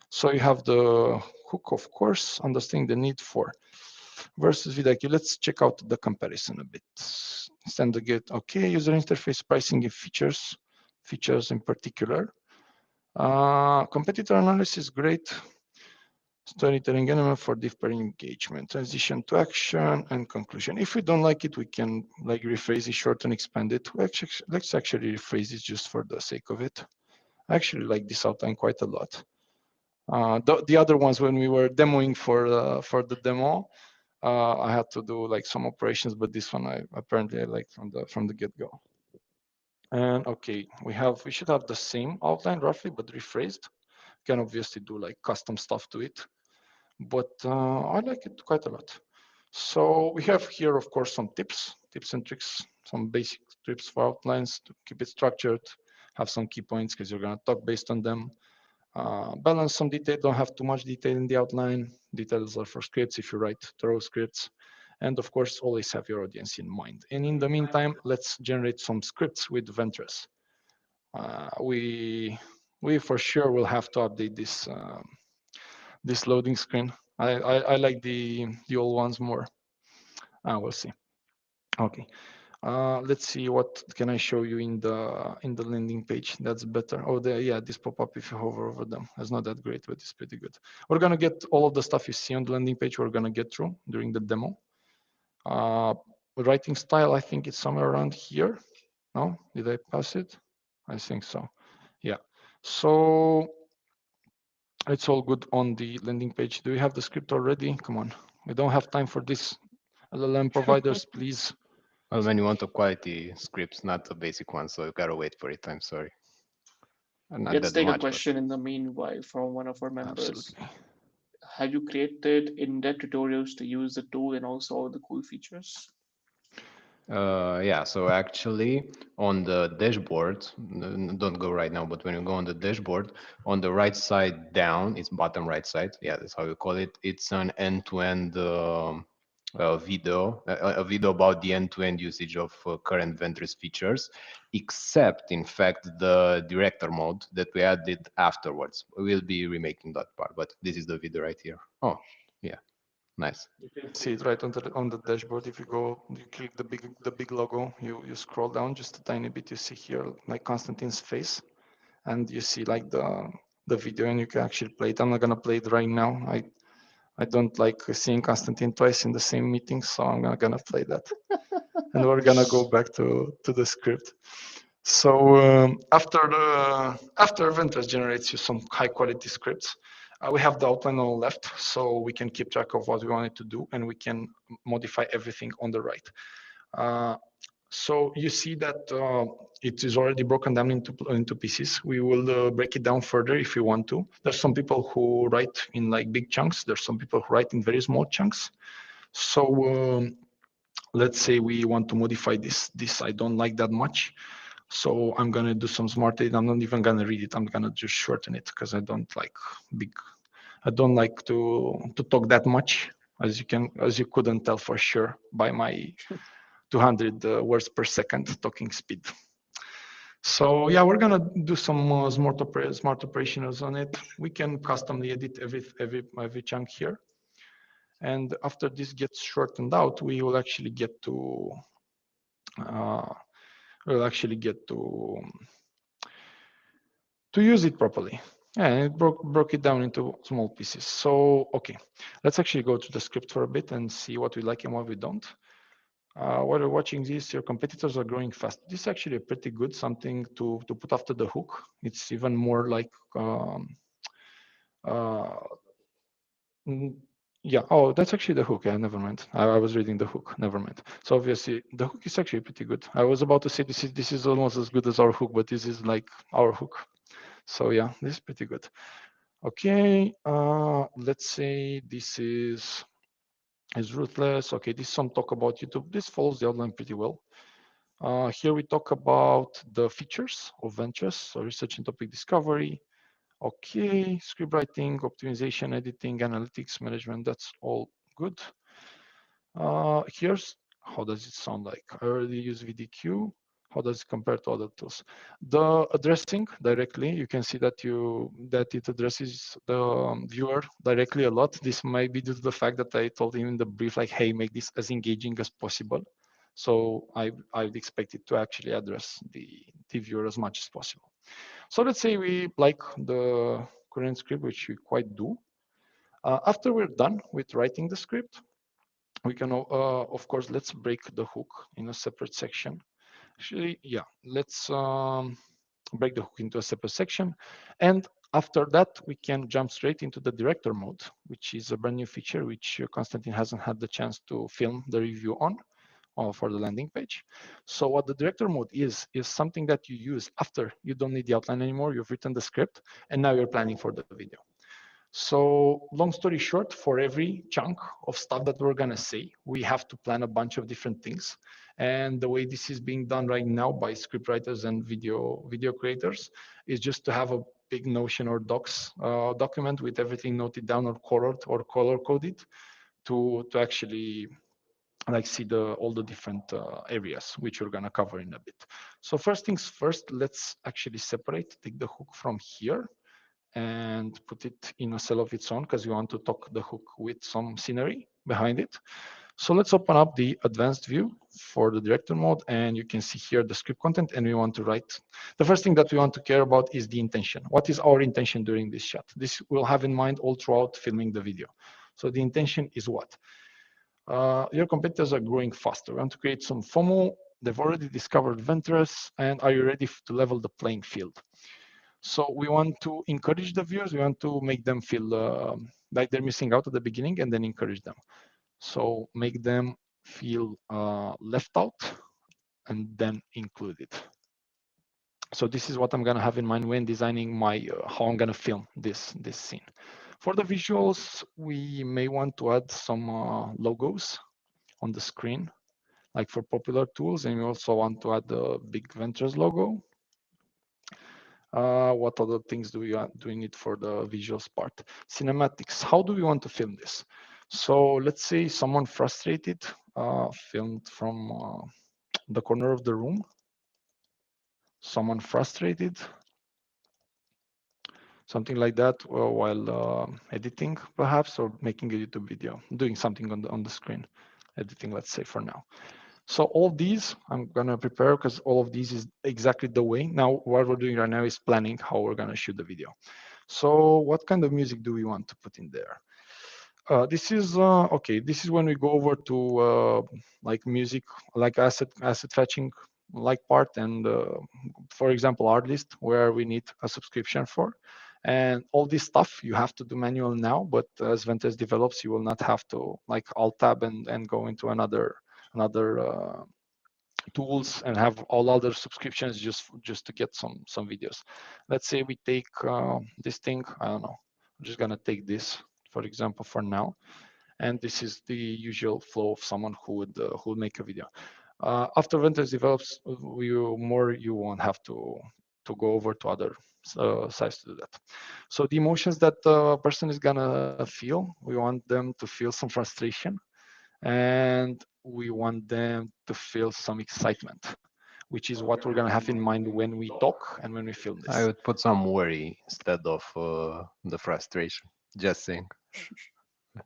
So you have the hook, of course, understanding the need for versus VidIQ. Let's check out the comparison a bit. Standard get okay, user interface pricing and features in particular. Competitor analysis, great. Storytelling element for deeper engagement, transition to action and conclusion. If we don't like it, we can like rephrase it, short and expand it. Let's actually rephrase it just for the sake of it. I actually like this outline quite a lot. The other ones, when we were demoing for the demo, I had to do like some operations, but this one I apparently like from the get-go. And okay, we should have the same outline roughly, but rephrased. Can obviously do like custom stuff to it, but I like it quite a lot. So we have here, of course, some tips and tricks, some basic tips for outlines to keep it structured, have some key points because you're going to talk based on them. Balance some detail, don't have too much detail in the outline. Details are for scripts if you write thorough scripts. And of course, always have your audience in mind. And in the meantime, let's generate some scripts with Ventress. We for sure will have to update this loading screen. I like the old ones more. We'll see. Okay. Let's see what can I show you in the landing page. That's better. Oh, yeah, this pop-up if you hover over them. It's not that great, but it's pretty good. We're gonna get all of the stuff you see on the landing page. We're gonna get through during the demo. Writing style, I think it's somewhere around here. No, did I pass it? I think so. Yeah. So it's all good on the landing page. Do we have the script already? Come on, we don't have time for this. LLM providers, please. Well, when you want a quality script, not a basic one, so you gotta wait for it. I'm sorry. Not Let's that take a much, but question in the meanwhile from one of our members. Absolutely. Have you created in-depth tutorials to use the tool and also all the cool features? yeah, so actually on the dashboard, don't go right now, but when you go on the dashboard, on the right side down, it's bottom right side. Yeah, that's how you call it. It's an end-to-end video, a video about the end-to-end usage of current Ventress features, except in fact the director mode that we added afterwards. We'll be remaking that part, but this is the video right here. Oh, yeah, nice. You can see it right on the dashboard. If you go, you click the big logo, you scroll down just a tiny bit, you see here like Konstantin's face, and you see like the video, and you can actually play it. I'm not gonna play it right now. I don't like seeing Konstantin twice in the same meeting, so I'm not gonna play that. And we're gonna go back to the script. So after Ventress generates you some high quality scripts, we have the outline on the left, so we can keep track of what we wanted to do, and we can modify everything on the right. So you see that it is already broken down into pieces. We will break it down further if you want to. There's some people who write in like big chunks. There's some people who write in very small chunks. So let's say we want to modify this. This I don't like that much. So I'm gonna do some smart edit. I'm not even gonna read it. I'm gonna just shorten it because I don't like big. I don't like to talk that much, as you couldn't tell for sure by my 200 words per second talking speed. So yeah, we're gonna do some smart operations on it. We can customly edit every chunk here, and after this gets shortened out, we will actually get to uh, use it properly. And it broke it down into small pieces. So okay, let's actually go to the script for a bit and see what we like and what we don't. While you're watching this, your competitors are growing fast. This is actually a pretty good something to put after the hook. It's even more like, uh, yeah, oh, that's actually the hook. Yeah, never mind. I was reading the hook. Never mind. So obviously the hook is actually pretty good. I was about to say this is almost as good as our hook, but this is like our hook. So yeah, this is pretty good. Okay, let's say this is ruthless. Okay, this is some talk about YouTube. This follows the outline pretty well. Here we talk about the features of Ventress, so research and topic discovery, Okay, script writing, optimization, editing, analytics, management, that's all good. Here's how does it sound like. I already use VDQ. How does it compare to other tools? The addressing directly, you can see that it addresses the viewer directly a lot. This might be due to the fact that I told him in the brief, like, hey, make this as engaging as possible. So I'd expect it to actually address the viewer as much as possible. So let's say we like the current script, which we quite do. After we're done with writing the script, we can, of course, let's break the hook in a separate section. Actually, yeah, let's break the hook into a separate section. And after that, we can jump straight into the director mode, which is a brand new feature, which Konstantin hasn't had the chance to film the review on for the landing page. So what the director mode is something that you use after you don't need the outline anymore, you've written the script, and now you're planning for the video. So long story short, for every chunk of stuff that we're gonna say, we have to plan a bunch of different things. And the way this is being done right now by scriptwriters and video creators is just to have a big Notion or Docs document with everything noted down or colored or color coded to actually like see all the different areas which we're gonna cover in a bit. So first things first, let's actually take the hook from here and put it in a cell of its own because we want to talk the hook with some scenery behind it. So let's open up the advanced view for the director mode, and you can see here the script content, and we want to write. The first thing that we want to care about is the intention. What is our intention during this shot? This we'll have in mind all throughout filming the video. So the intention is what? Your competitors are growing faster. We want to create some FOMO. They've already discovered Ventress, and are you ready to level the playing field? So we want to encourage the viewers. We want to make them feel like they're missing out at the beginning, and then encourage them. So make them feel left out, and then included. So this is what I'm gonna have in mind when designing my how I'm gonna film this scene. For the visuals, we may want to add some logos on the screen, like for popular tools, and we also want to add the big Ventures logo. What other things do we need for the visuals part? Cinematics, how do we want to film this? So let's say someone frustrated filmed from the corner of the room. Someone frustrated, something like that, while editing perhaps, or making a YouTube video, doing something on the screen, editing, let's say for now. So all these I'm gonna prepare because all of these is exactly the way. Now what we're doing right now is planning how we're gonna shoot the video. So what kind of music do we want to put in there? This is okay. This is when we go over to like music, like asset fetching, like part, and for example, Artlist, where we need a subscription for, and all this stuff you have to do manual now. But as Ventes develops, you will not have to like alt tab and go into another tools and have all other subscriptions just to get some videos. Let's say we take this thing. I don't know. I'm just gonna take this for example for now, and this is the usual flow of someone who would make a video. After Ventus develops, you won't have to go over to other sites to do that. So the emotions that the person is gonna feel, we want them to feel some frustration, and we want them to feel some excitement, which is what we're gonna have in mind when we talk and when we film I this. would put some worry instead of the frustration. Just saying. I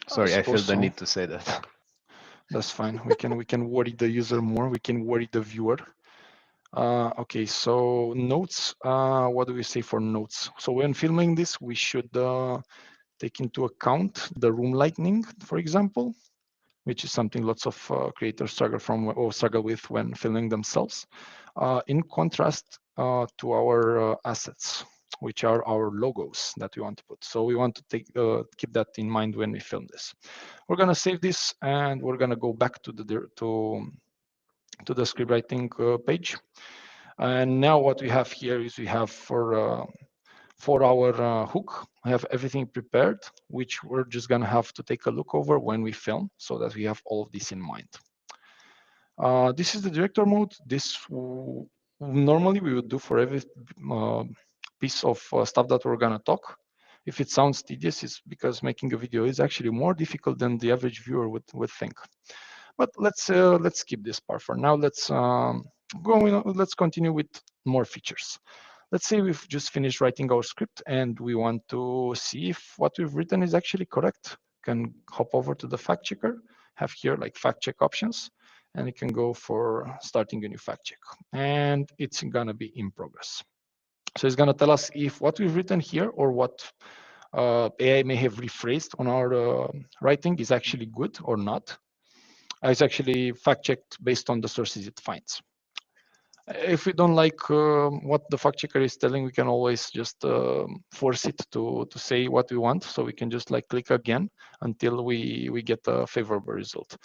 Sorry, I feel suppose the so. need to say that. That's fine. We can worry the user more. We can worry the viewer. Okay, so notes. What do we say for notes? So when filming this, we should take into account the room lighting, for example, which is something lots of creators struggle with when filming themselves. In contrast to our assets, which are our logos that we want to put. So we want to keep that in mind when we film this. We're gonna save this, and we're gonna go back to the script writing page. And now what we have here is we have for our hook, I have everything prepared, which we're just gonna have to take a look over when we film so that we have all of this in mind. This is the director mode. This normally we would do for every piece of stuff that we're gonna talk. If it sounds tedious, it's because making a video is actually more difficult than the average viewer would think. But let's skip this part for now. Let's continue with more features. Let's say we've just finished writing our script and we want to see if what we've written is actually correct. Can hop over to the fact checker, have here like fact check options, and you can go for starting a new fact check. And it's gonna be in progress. So it's gonna tell us if what we've written here or what AI may have rephrased on our writing is actually good or not. It's actually fact checked based on the sources it finds. If we don't like what the fact checker is telling, we can always just force it to say what we want. So we can just like click again until we get a favorable result.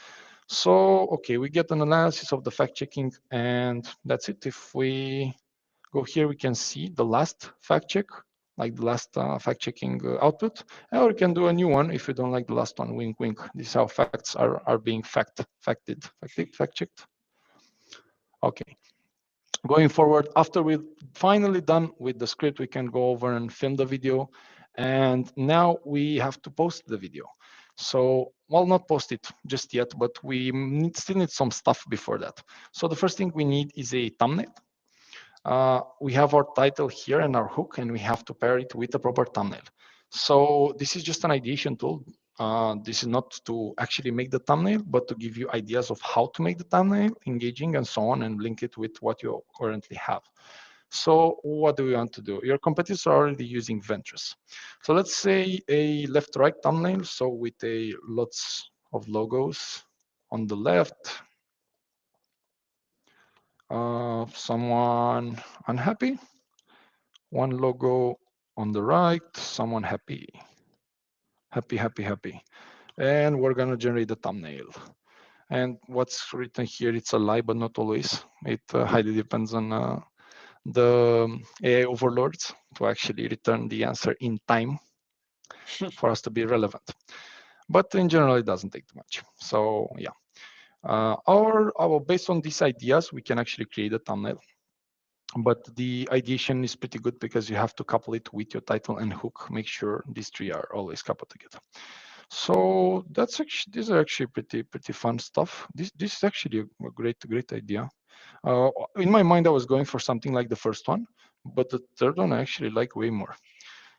So, okay, we get an analysis of the fact checking and that's it. If we go here, we can see the last fact check, like the last fact checking output, or we can do a new one if we don't like the last one, wink, wink. This is how facts are being fact checked. Okay. Going forward, after we're finally done with the script, we can go over and film the video. And now we have to post the video. So, well, not post it just yet, but we still need some stuff before that. So the first thing we need is a thumbnail. We have our title here and our hook, and we have to pair it with a proper thumbnail. So this is just an ideation tool. This is not to actually make the thumbnail, but to give you ideas of how to make the thumbnail engaging and so on, and link it with what you currently have. So what do we want to do? Your competitors are already using Ventress. So let's say a left-right thumbnail. So with a lots of logos on the left, someone unhappy, one logo on the right, someone happy, happy, happy, happy. And we're gonna generate the thumbnail. And what's written here, it's a lie, but not always. It highly depends on the AI overlords to actually return the answer in time for us to be relevant. But in general, it doesn't take too much. So yeah, based on these ideas, we can actually create a thumbnail. But the ideation is pretty good because you have to couple it with your title and hook. Make sure these three are always coupled together. So that's actually, these are actually pretty fun stuff. This is actually a great idea. In my mind, I was going for something like the first one, but the third one I actually like way more.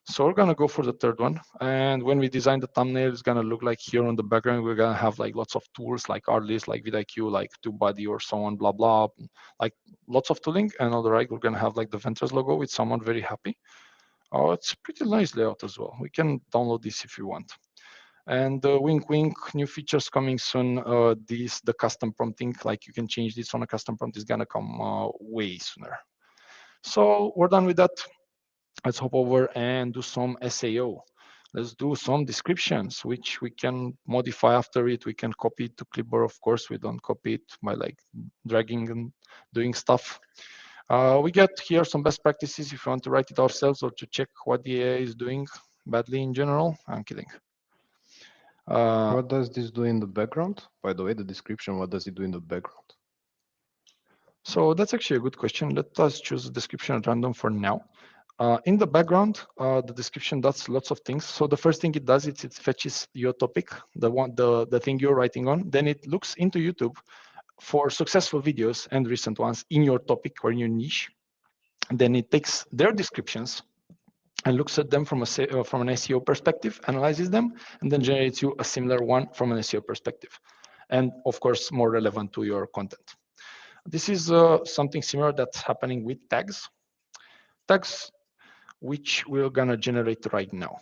So we're gonna go for the third one. And when we design the thumbnail, it's gonna look like here on the background, we're gonna have like lots of tools like Artlist, like vidIQ, like TubeBuddy or so on, blah, blah, like lots of tooling. And on the right, we're gonna have like the Ventress logo with someone very happy. Oh, it's pretty nice layout as well. We can download this if you want. And wink, wink, new features coming soon. The custom prompting, like you can change this on a custom prompt, is gonna come way sooner. So we're done with that. Let's hop over and do some SAO. Let's do some descriptions, which we can modify after it. We can copy it to clipboard. Of course, we don't copy it by like dragging and doing stuff. We get here some best practices if you want to write it ourselves or to check what the AI is doing badly in general. I'm kidding. What does this do in the background? By the way, the description, what does it do in the background? So that's actually a good question. Let us choose a description at random for now. In the background, the description does lots of things. So the first thing it does is it fetches your topic, the thing you're writing on. Then it looks into YouTube for successful videos and recent ones in your topic or in your niche. And then it takes their descriptions and looks at them from an SEO perspective, analyzes them, and then generates you a similar one from an SEO perspective. And of course, more relevant to your content. This is something similar that's happening with tags. Tags, which we're gonna generate right now.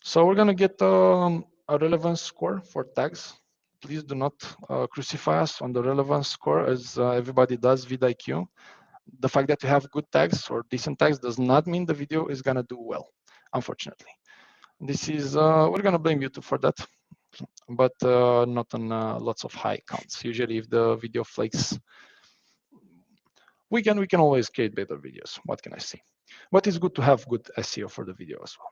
So we're gonna get a relevance score for tags. Please do not crucify us on the relevance score as everybody does vidIQ. The fact that you have good tags or decent tags does not mean the video is gonna do well, unfortunately. This is, we're gonna blame YouTube for that, but not on lots of high counts. Usually if the video flakes, we can always create better videos. What can I say? But it's good to have good SEO for the video as well.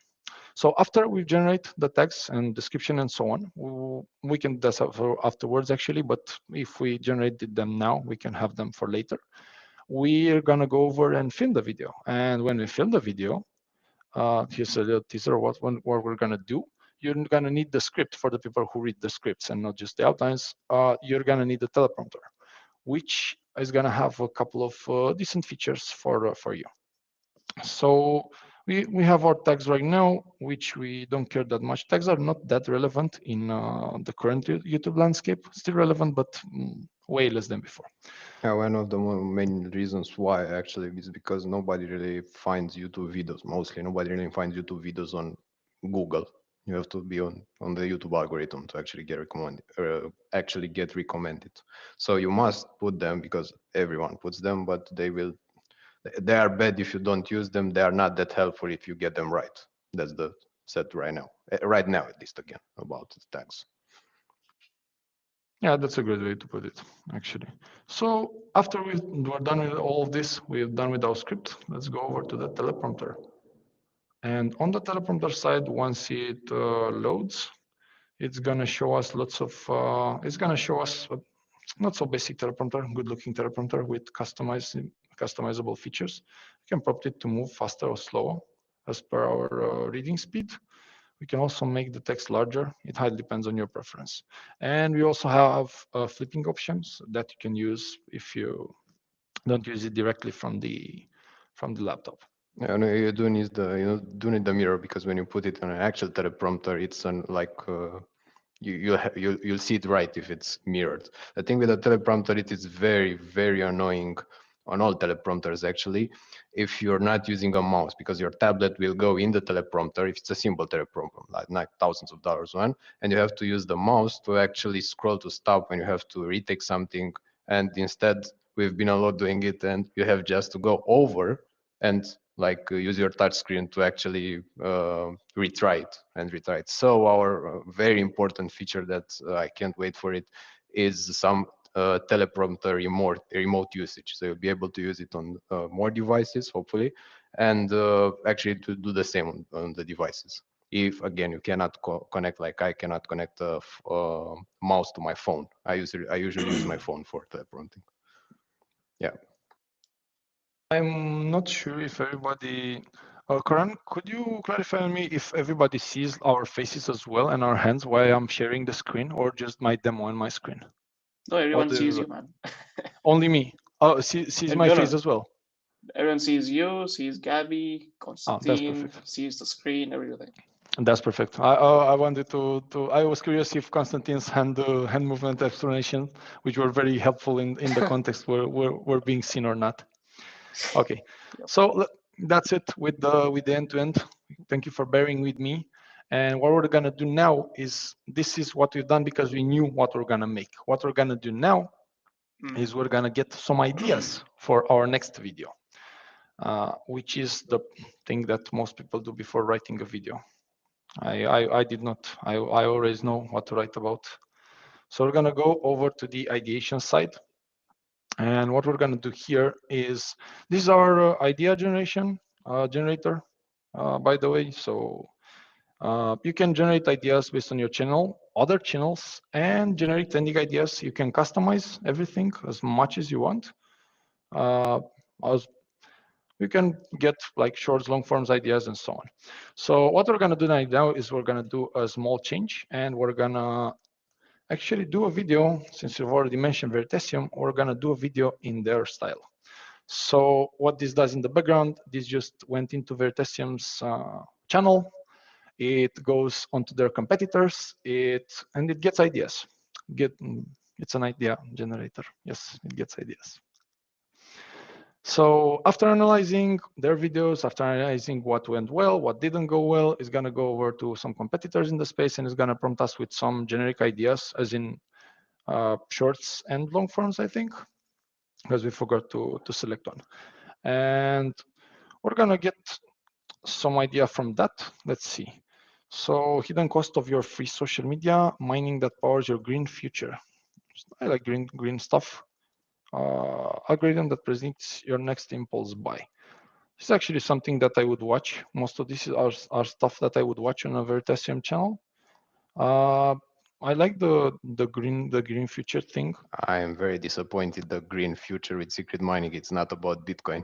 So after we generate the text and description and so on, we can do that afterwards actually, but if we generated them now, we can have them for later. We're gonna go over and film the video. And when we film the video, Here's a little teaser of what we're gonna do. You're gonna need the script for the people who read the scripts and not just the outlines. You're gonna need the teleprompter, which is gonna have a couple of decent features for you. So we have our tags right now, which we don't care that much. Tags are not that relevant in the current YouTube landscape. Still relevant, but way less than before. Yeah, one of the main reasons why actually is because nobody really finds YouTube videos. Mostly, nobody really finds YouTube videos on Google. You have to be on the YouTube algorithm to actually get recommended. Actually get recommended. So you must put them because everyone puts them, but they are bad if you don't use them. They are not that helpful if you get them right. That's the set right now. Right now, at least again about the tags. Yeah, that's a good way to put it, actually. So after we're done with all of this, we're done with our script. Let's go over to the teleprompter. And on the teleprompter side, once it loads, it's gonna show us lots of. It's gonna show us a not so basic teleprompter, good-looking teleprompter with customizable features. You can prompt it to move faster or slower as per our reading speed. We can also make the text larger. It highly depends on your preference. And we also have flipping options that you can use if you don't use it directly from the laptop. Yeah, no, you do need do need the mirror because when you put it on an actual teleprompter, it's on like you'll see it right if it's mirrored. The thing with a teleprompter, it is very annoying on all teleprompters actually, if you're not using a mouse because your tablet will go in the teleprompter if it's a simple teleprompter, like thousands of dollars one, and you have to use the mouse to actually scroll to stop when you have to retake something, and instead we've been a lot doing it, and you have just to go over and like use your touch screen to actually retry it and retry it. So our very important feature that I can't wait for it is some teleprompter remote usage. So you'll be able to use it on more devices, hopefully, and actually to do the same on the devices. If again you cannot connect, like I cannot connect a mouse to my phone, I usually use my phone for teleprompting. Yeah. I'm not sure if everybody. Karan, could you clarify on me if everybody sees our faces as well and our hands while I'm sharing the screen, or just my demo on my screen? No, How everyone sees do you, man. only me? Oh, sees And my no, face no, as well. everyone sees you, sees Gabby, Oh, that's Constantine, perfect. sees the screen, everything. That's perfect. I wanted to. I was curious if Constantine's hand movement explanation, which were very helpful in the context, were being seen or not. Okay, Yep. so that's it with the end to end. Thank you for bearing with me. And what we're gonna do now is this is what we've done because we knew what we're gonna make. What we're gonna do now is we're gonna get some ideas for our next video, which is the thing that most people do before writing a video. I did not. I always know what to write about. So we're gonna go over to the ideation side. And what we're gonna do here is, this is our idea generation generator, by the way. So you can generate ideas based on your channel, other channels, and generate trending ideas. You can customize everything as much as you want. As you can get like shorts, long forms ideas, and so on. So what we're gonna do right now is we're gonna do a small change, and we're gonna actually do a video. Since you've already mentioned Veritasium, we're gonna do a video in their style. So what this does in the background, this just went into Veritasium's channel. It goes onto their competitors. And it gets ideas. It's an idea generator. Yes, it gets ideas. So after analyzing their videos, after analyzing what went well, what didn't go well, it's gonna go over to some competitors in the space and it's gonna prompt us with some generic ideas, as in shorts and long forms, I think, because we forgot to select one. And we're gonna get some idea from that. Let's see. So hidden cost of your free social media, mining that powers your green future. I like green stuff. Algorithm that predicts your next impulse buy. It's actually something that I would watch. Most of this are stuff that I would watch on a Veritasium channel. I like the green future thing. I am very disappointed the green future with secret mining. It's not about Bitcoin.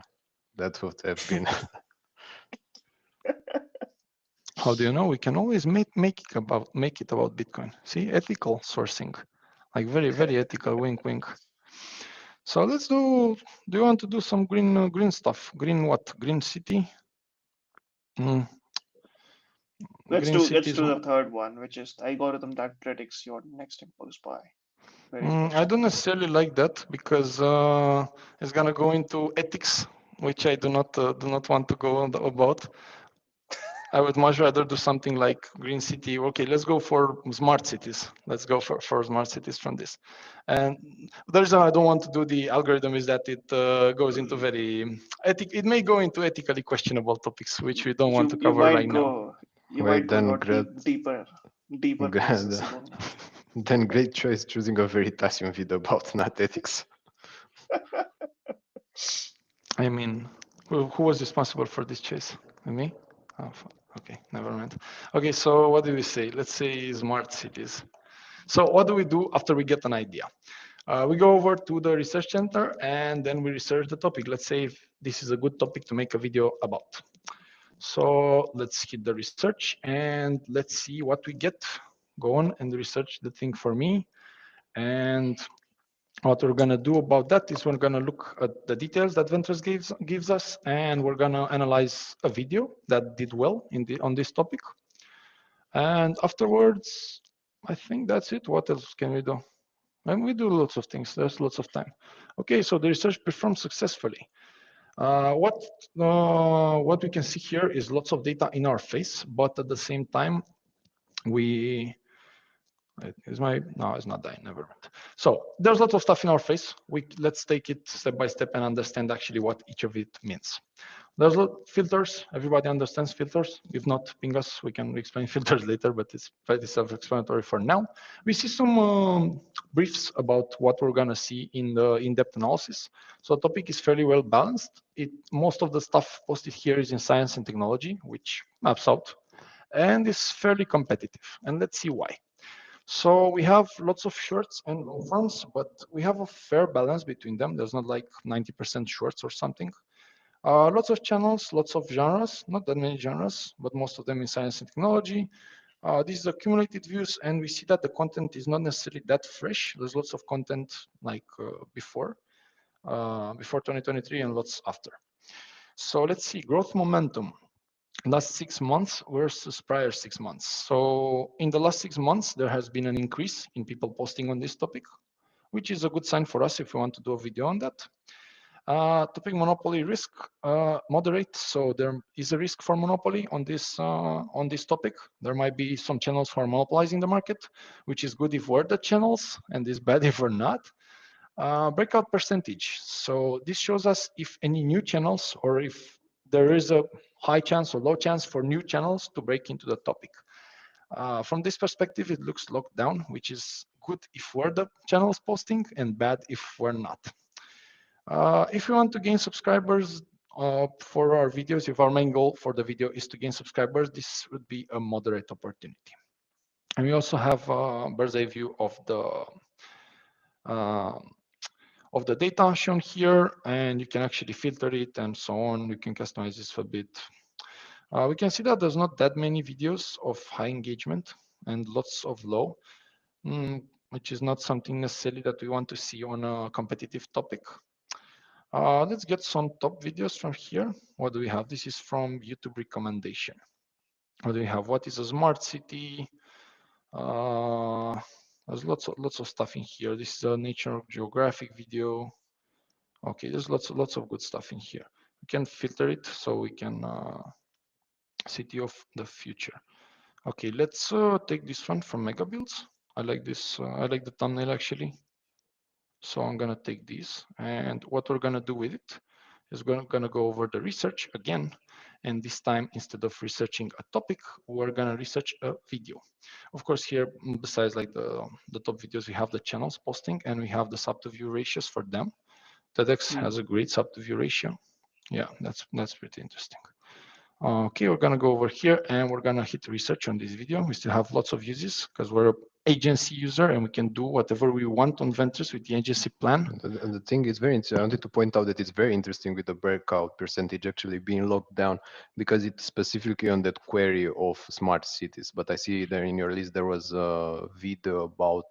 That's what I've been. How do you know? We can always make it about Bitcoin. See, ethical sourcing, like very ethical. Wink, wink. So let's do. Do you want to do some green stuff? Green what? Green city. Mm, green Let's cities. do the third one, which is the algorithm that predicts your next impulse buy. Very I interesting. don't necessarily like that because it's gonna go into ethics, which I do not want to go about. I would much rather do something like green city. Okay, let's go for smart cities. Let's go for smart cities from this. And the reason I don't want to do the algorithm is that it goes into very it may go into ethically questionable topics, which we don't want to You cover right might now. go Wait, a then lot great, deeper places. You don't know. then great choice choosing a Veritasium video about not ethics. I mean, who was responsible for this chase? Me? Oh, okay, never mind. Okay, so what do we say? Let's say smart cities. So what do we do after we get an idea? We go over to the research center and then we research the topic. Let's say if this is a good topic to make a video about. So let's hit the research and let's see what we get. Go on and research the thing for me. And what we're gonna do about that is we're gonna look at the details that Ventures gives us, and we're gonna analyze a video that did well on this topic. And afterwards, I think that's it. What else can we do? And we do lots of things. There's lots of time. Okay, so the research performed successfully. What we can see here is lots of data in our face, but at the same time, we is my no, it's not dying. Never mind. So there's lots of stuff in our face. Let's take it step by step and understand actually what each of it means. There's filters. Everybody understands filters. If not, ping us. We can explain filters later, but it's pretty self-explanatory for now. We see some briefs about what we're gonna see in the in-depth analysis. So the topic is fairly well balanced. Most of the stuff posted here is in science and technology, which maps out, and is fairly competitive. And let's see why. So we have lots of shorts and long forms, but we have a fair balance between them. There's not like 90% shorts or something. Lots of channels, lots of genres, not that many genres, but most of them in science and technology. This is accumulated views, and we see that the content is not necessarily that fresh. There's lots of content like before 2023 and lots after. So let's see, growth momentum. Last 6 months versus prior 6 months. So in the last 6 months, there has been an increase in people posting on this topic, which is a good sign for us if we want to do a video on that. Topic monopoly risk, moderate. So there is a risk for monopoly on this topic. There might be some channels who are monopolizing the market, which is good if we're the channels and is bad if we're not. Breakout percentage. So this shows us if any new channels or if there is a high chance or low chance for new channels to break into the topic. From this perspective, it looks locked down, which is good if we're the channels posting and bad if we're not. If you want to gain subscribers for our videos, if our main goal for the video is to gain subscribers, this would be a moderate opportunity. And we also have a bird's eye view uh, of the data shown here, and you can actually filter it and so on. You can customize this a bit. We can see that there's not that many videos of high engagement and lots of low, which is not something necessarily that we want to see on a competitive topic. Let's get some top videos from here. What do we have? This is from YouTube recommendation. What do we have? What is a smart city? There's lots of stuff in here. This is a Nature Geographic video. Okay, there's lots of good stuff in here. We can filter it so we can city of the future. Okay, let's take this one from Megabuilds. I like this. I like the thumbnail actually. So I'm gonna take this, and what we're gonna do with it is gonna go over the research again, and this time instead of researching a topic, we're gonna research a video. Of course, here besides like the top videos, we have the channels posting, and we have the sub to view ratios for them. TEDx has a great sub to view ratio. Yeah, that's pretty interesting. Okay, we're gonna go over here and we're gonna hit research on this video. We still have lots of uses because we're agency user, and we can do whatever we want on Ventures with the agency plan. And the thing is very interesting. I wanted to point out that it's very interesting with the breakout percentage actually being locked down because it's specifically on that query of smart cities. But I see there in your list there was a video about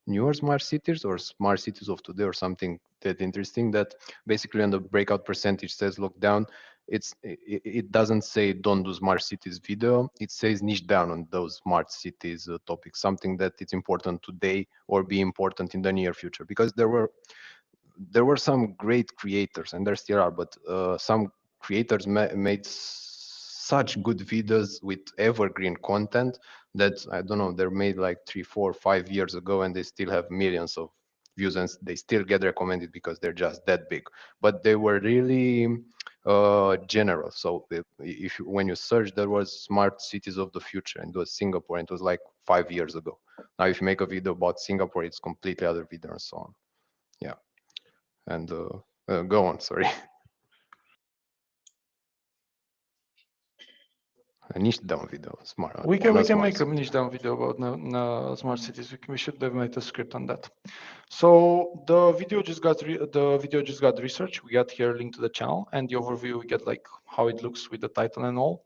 newer smart cities or smart cities of today or something that interesting that basically on the breakout percentage says lockdown. It doesn't say don't do smart cities video. It says niche down on those smart cities topics, something that it's important today or be important in the near future because there were some great creators and there still are, but some creators made such good videos with evergreen content that I don't know they're made like 3 4 5 years ago and they still have millions of views and they still get recommended because they're just that big, but they were really general. So if when you search there was smart cities of the future and it was Singapore and it was like 5 years ago. Now if you make a video about Singapore it's completely other video and so on. Yeah. And go on, sorry. A niche down video, smart. We can on a we can smart make a city. niche down video about smart cities. We should have made a script on that. So the video just got research. We got here a link to the channel and the overview. We get like how it looks with the title and all.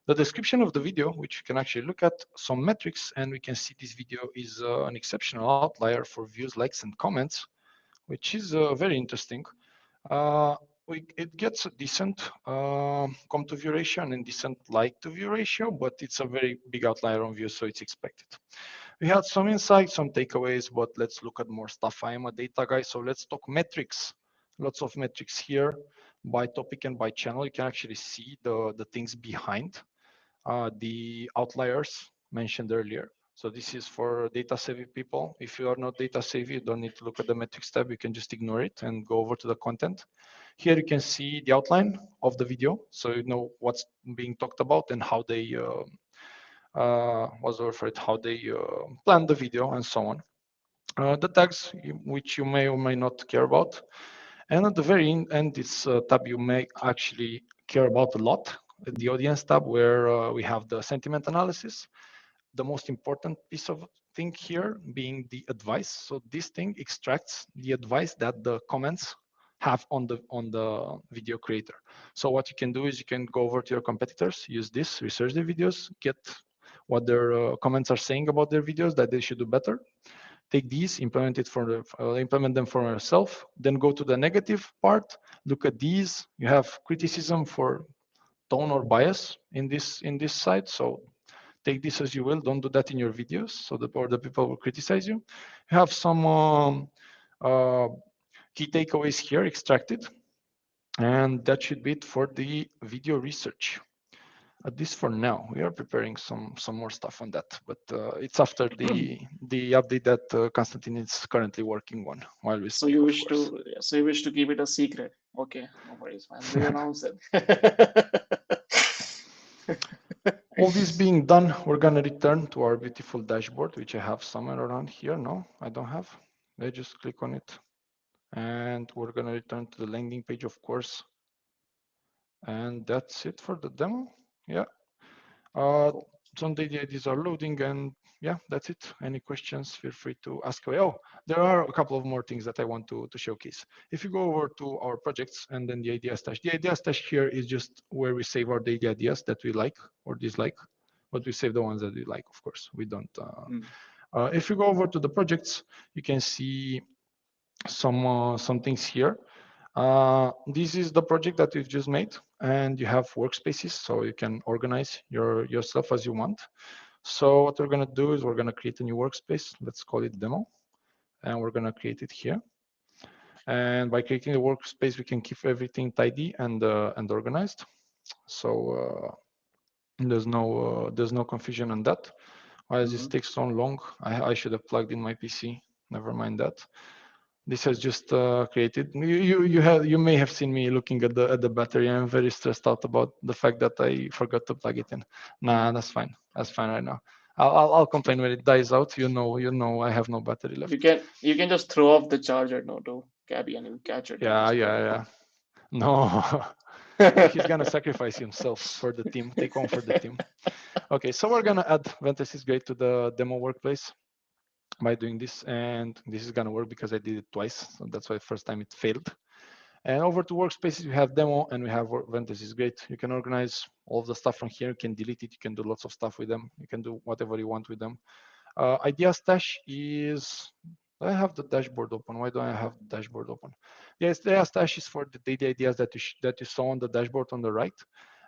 The description of the video, which you can actually look at, some metrics, and we can see this video is an exceptional outlier for views, likes, and comments, which is very interesting. Uh, it gets a decent com to view ratio and a decent like to view ratio, but it's a very big outlier on views, so it's expected. We had some insights, some takeaways, but let's look at more stuff. I am a data guy, so let's talk metrics. Lots of metrics here by topic and by channel. You can actually see the things behind the outliers mentioned earlier. So this is for data savvy people. If you are not data savvy, you don't need to look at the metrics tab. You can just ignore it and go over to the content. Here you can see the outline of the video. So you know what's being talked about and how they, what's the word for it, how they plan the video and so on. The tags, which you may or may not care about. And at the very end, this tab you may actually care about a lot, the audience tab, where we have the sentiment analysis. The most important piece of thing here being the advice. So this thing extracts the advice that the comments have on the video creator. So what you can do is you can go over to your competitors, use this, research their videos, get what their comments are saying about their videos that they should do better, take these, implement them for yourself, then go to the negative part, look at these. You have criticism for tone or bias in this side. So take this as you will. Don't do that in your videos, so the people will criticize you. You have some uh, key takeaways here extracted, and that should be it for the video research. At least for now, we are preparing some more stuff on that, but it's after the update that Konstantin is currently working on while we So speak, you of wish course. to so you wish to keep it a secret. Okay, no worries, man. We announce it. All this being done, we're gonna return to our beautiful dashboard, which I have somewhere around here. No, I don't have. Let's just click on it. And we're gonna return to the landing page, of course. And that's it for the demo. Yeah. Cool. Some data IDs are loading, and yeah, that's it. Any questions, feel free to ask away. Oh, there are a couple of more things that I want to showcase. If you go over to our projects and then the idea stash, the idea stash here is just where we save our daily ideas that we like or dislike, but we save the ones that we like, of course. We don't. If you go over to the projects, you can see some things here. This is the project that we've just made, and you have workspaces, so you can organize yourself as you want. So what we're gonna do is we're gonna create a new workspace. Let's call it demo, and we're gonna create it here. And by creating the workspace, we can keep everything tidy and organized. So there's no confusion on that. Why does this take so long? I should have plugged in my PC. Never mind that. This has just created. You may have seen me looking at the battery. I'm very stressed out about the fact that I forgot to plug it in. Nah, that's fine. That's fine right now. I'll complain when it dies out. I have no battery You left. can you can just throw off the charger no to Gabby and you catch it and Yeah, just plug yeah, it yeah. in. No. He's gonna sacrifice himself for the team, take one for the team. Okay, so we're gonna add Ventus is great to the demo workplace by doing this, and this is gonna work because I did it twice, so that's why first time it failed. And over to workspaces, we have demo and we have Ventus is great. You can organize all of the stuff from here. You can delete it. You can do lots of stuff with them. You can do whatever you want with them. Idea stash is, I have the dashboard open. Why don't I have the dashboard open? Yes, idea stash is for the daily ideas that that you saw on the dashboard on the right,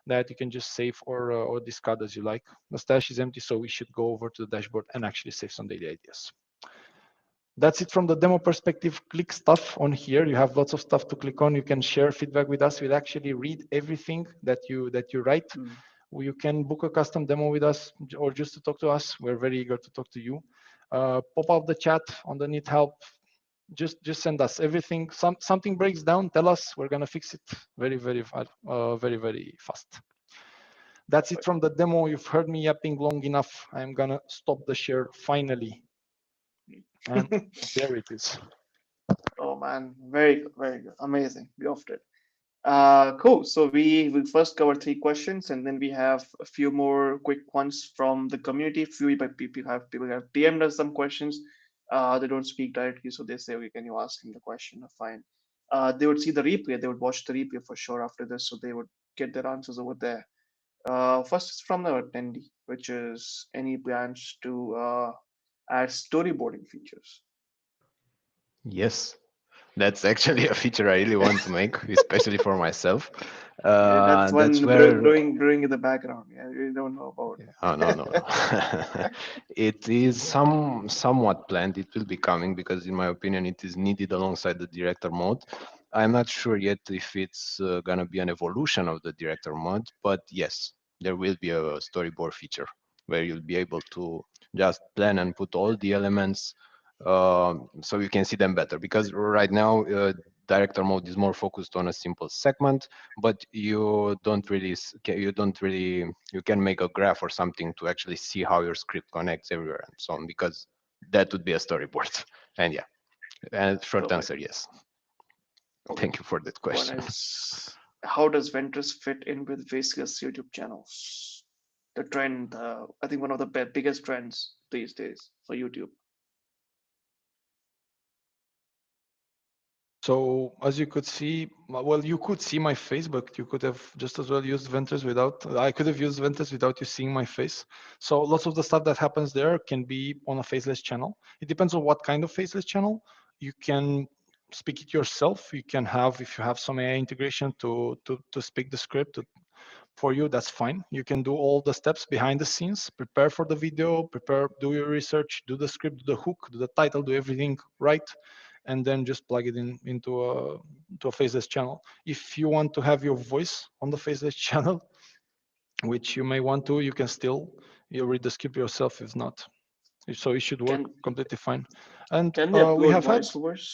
that you can just save or discard as you like. The stash is empty, so we should go over to the dashboard and actually save some daily ideas. That's it from the demo perspective. Click stuff on here. You have lots of stuff to click on. You can share feedback with us. We'll actually read everything that you write. Mm. You can book a custom demo with us or just to talk to us. We're very eager to talk to you. Pop up the chat on the need help. Just send us everything. Something breaks down, tell us. We're gonna fix it very fast. That's it from the demo. You've heard me yapping long enough. I'm gonna stop the share finally. And there it is. Oh man, very good, very good, amazing. We offed it. Cool. So we will first cover three questions, and then we have a few more quick ones from the community. Few people have DM'd us some questions. They don't speak directly, so they say, "Okay, can you ask him the question?" Fine. They would see the replay. They would watch the replay for sure after this, so they would get their answers over there. First is from the attendee, which is any plans to add storyboarding features. Yes, that's actually a feature I really want to make, especially for myself. Yeah, that's That's one where growing in the background. Yeah, you don't know about. oh no no no. It is somewhat planned. It will be coming because, in my opinion, it is needed alongside the director mode. I'm not sure yet if it's gonna be an evolution of the director mode, but yes, there will be a storyboard feature where you'll be able to just plan and put all the elements so you can see them better. Because right now, director mode is more focused on a simple segment, but you can make a graph or something to actually see how your script connects everywhere and so on, because that would be a storyboard. And yeah, and short Perfect. answer, yes. Okay. Thank you for that One question. is how does Ventress fit in with Vasica's YouTube channels? The trend, I think one of the biggest trends these days for YouTube. So as you could see, well, you could see my face, but you could have just as well used Ventus without. I could have used Ventus without you seeing my face. So lots of the stuff that happens there can be on a faceless channel. It depends on what kind of faceless channel. You can speak it yourself. You can have, if you have some AI integration to speak the script for you, that's fine. You can do all the steps behind the scenes, prepare for the video, do your research, do the script, do the hook, do the title, do everything right, and then just plug it to a faceless channel. If you want to have your voice on the faceless channel, which you may want to, you can still you read the script yourself. If not, so it should work Can completely fine. And can they we upload have had, voiceovers?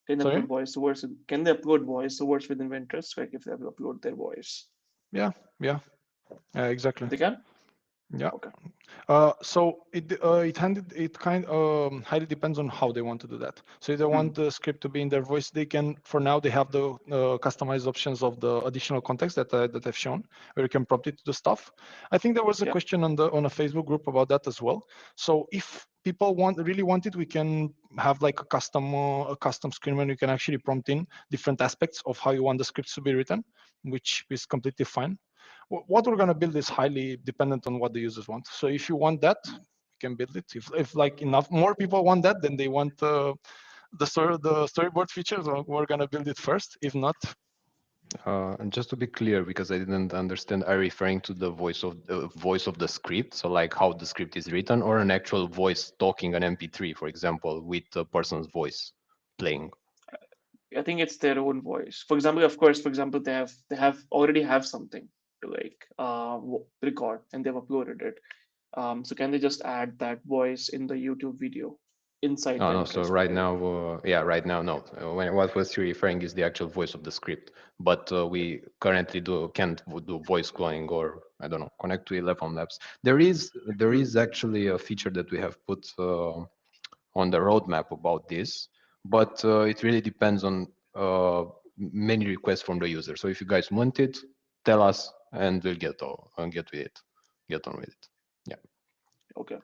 Can they sorry, upload voiceovers? Can they upload voiceovers within Ventress? Like if they have to upload their voice, yeah, yeah, exactly, they can. yeah. Okay. So it kind highly depends on how they want to do that. So if they Hmm. want the script to be in their voice, they can. For now, they have the customized options of the additional context that I've shown, where you can prompt it to do stuff. I think there was a Yeah. question on a Facebook group about that as well. So if people really want it, we can have like a custom screen where you can actually prompt in different aspects of how you want the scripts to be written, which is completely fine. What we're going to build is highly dependent on what the users want. So if you want that, you can build it. If like enough more people want that, then they want the storyboard features, we're going to build it first. If not, And just to be clear, because I didn't understand, are you referring to the voice of the script, so like how the script is written, or an actual voice talking an MP3, for example, with a person's voice playing? I think it's their own voice. For example, of course, for example, they have already have something to like record and they've uploaded it. So can they just add that voice in the YouTube video inside Oh, no, so Ventress right while? now, yeah, right now, no. What was you referring is the actual voice of the script, but we currently can't do voice cloning or, I don't know, connect to 11 Labs. There is actually a feature that we have put on the roadmap about this, but it really depends on many requests from the user. So if you guys want it, tell us and we'll get with it, get on with it. Yeah. Okay,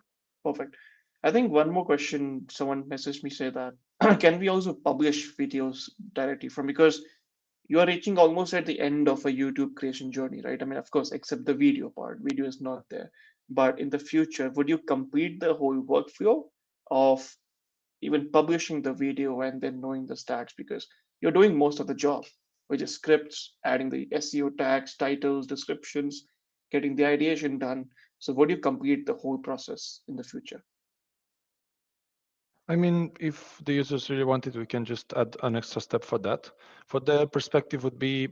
perfect. I think one more question. Someone messaged me say that can we also publish videos directly from, because you are reaching almost at the end of a YouTube creation journey, right? I mean, of course, except the video part, video is not there. But in the future, would you complete the whole workflow of even publishing the video and then knowing the stats? Because you're doing most of the job, which is scripts, adding the SEO tags, titles, descriptions, getting the ideation done. So would you complete the whole process in the future? I mean, if the users really want it, we can just add an extra step for that. For the perspective would be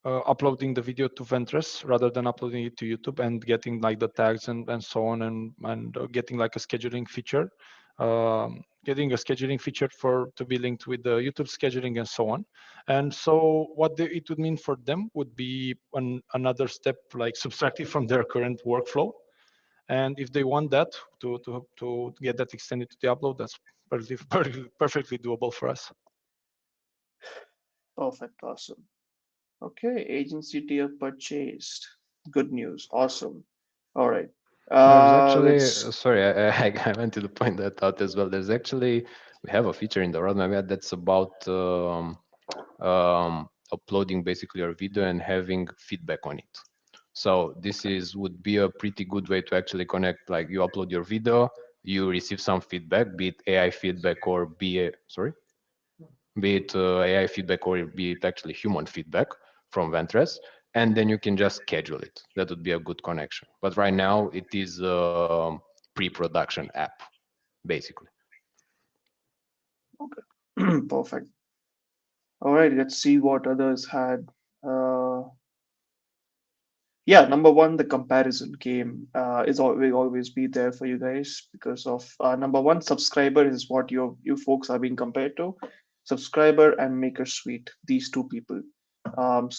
uploading the video to Ventress rather than uploading it to YouTube and getting like the tags and so on, and getting like a scheduling feature, getting a scheduling feature for to be linked with the YouTube scheduling and so on. And so what it would mean for them would be another step, like subtracting from their current workflow. And if they want that to get that extended to the upload, that's perfectly doable for us. Perfect, awesome. Okay, agency tier purchased. Good news, awesome. All right. There's actually, Let's. sorry, I wanted to point that out as well. There's actually, we have a feature in the roadmap that's about uploading basically your video and having feedback on it. So this is would be a pretty good way to actually connect. Like you upload your video, you receive some feedback, be it AI feedback or be it AI feedback or be it actually human feedback from Ventress, and then you can just schedule it. That would be a good connection. But right now it is a pre-production app, basically. Okay. Perfect. All right, let's see what others had. Uh, yeah, number one, the comparison game is will always be there for you guys because of number one, subscriber is what you folks are being compared to. Subscriber and Maker Suite, these two people. What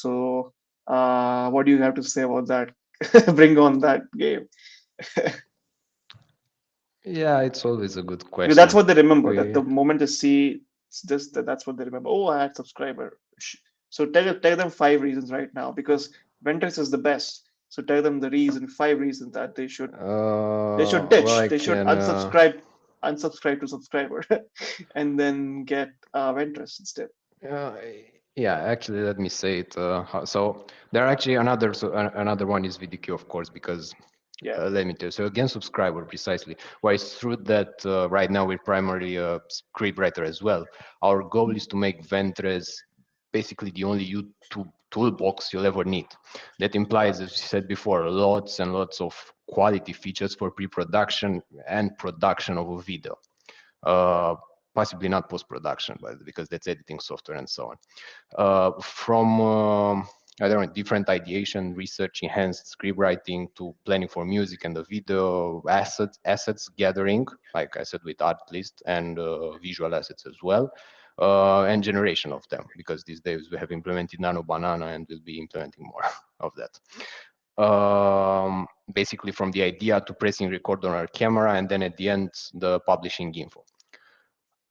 do you have to say about that? Bring on that game. Yeah, it's always a good Because that's question. what they remember. That We the moment they see that's what they remember. Oh, I had subscriber. So tell them five reasons right now because Ventress is the best. So tell them the reason, five reasons that they should well, ditch, I they should can. unsubscribe to subscriber, and then get Ventress instead. Uh, yeah, actually, let me say it. So there are actually another one is VDQ, of course, because Yeah. let me tell you. So again, subscriber precisely. Why it's true that right now we're primarily a scriptwriter as well. Our goal is to make Ventress basically the only YouTube toolbox you'll ever need. That implies, as you said before, lots and lots of quality features for pre-production and production of a video. Uh, Possibly not post-production, but because that's editing software and so on. From I don't know, different ideation, research, enhanced script writing to planning for music and the video assets gathering, like I said, with art list and visual assets as well, and generation of them, because these days we have implemented Nano Banana and we'll be implementing more of that. Basically from the idea to pressing record on our camera and then at the end the publishing info.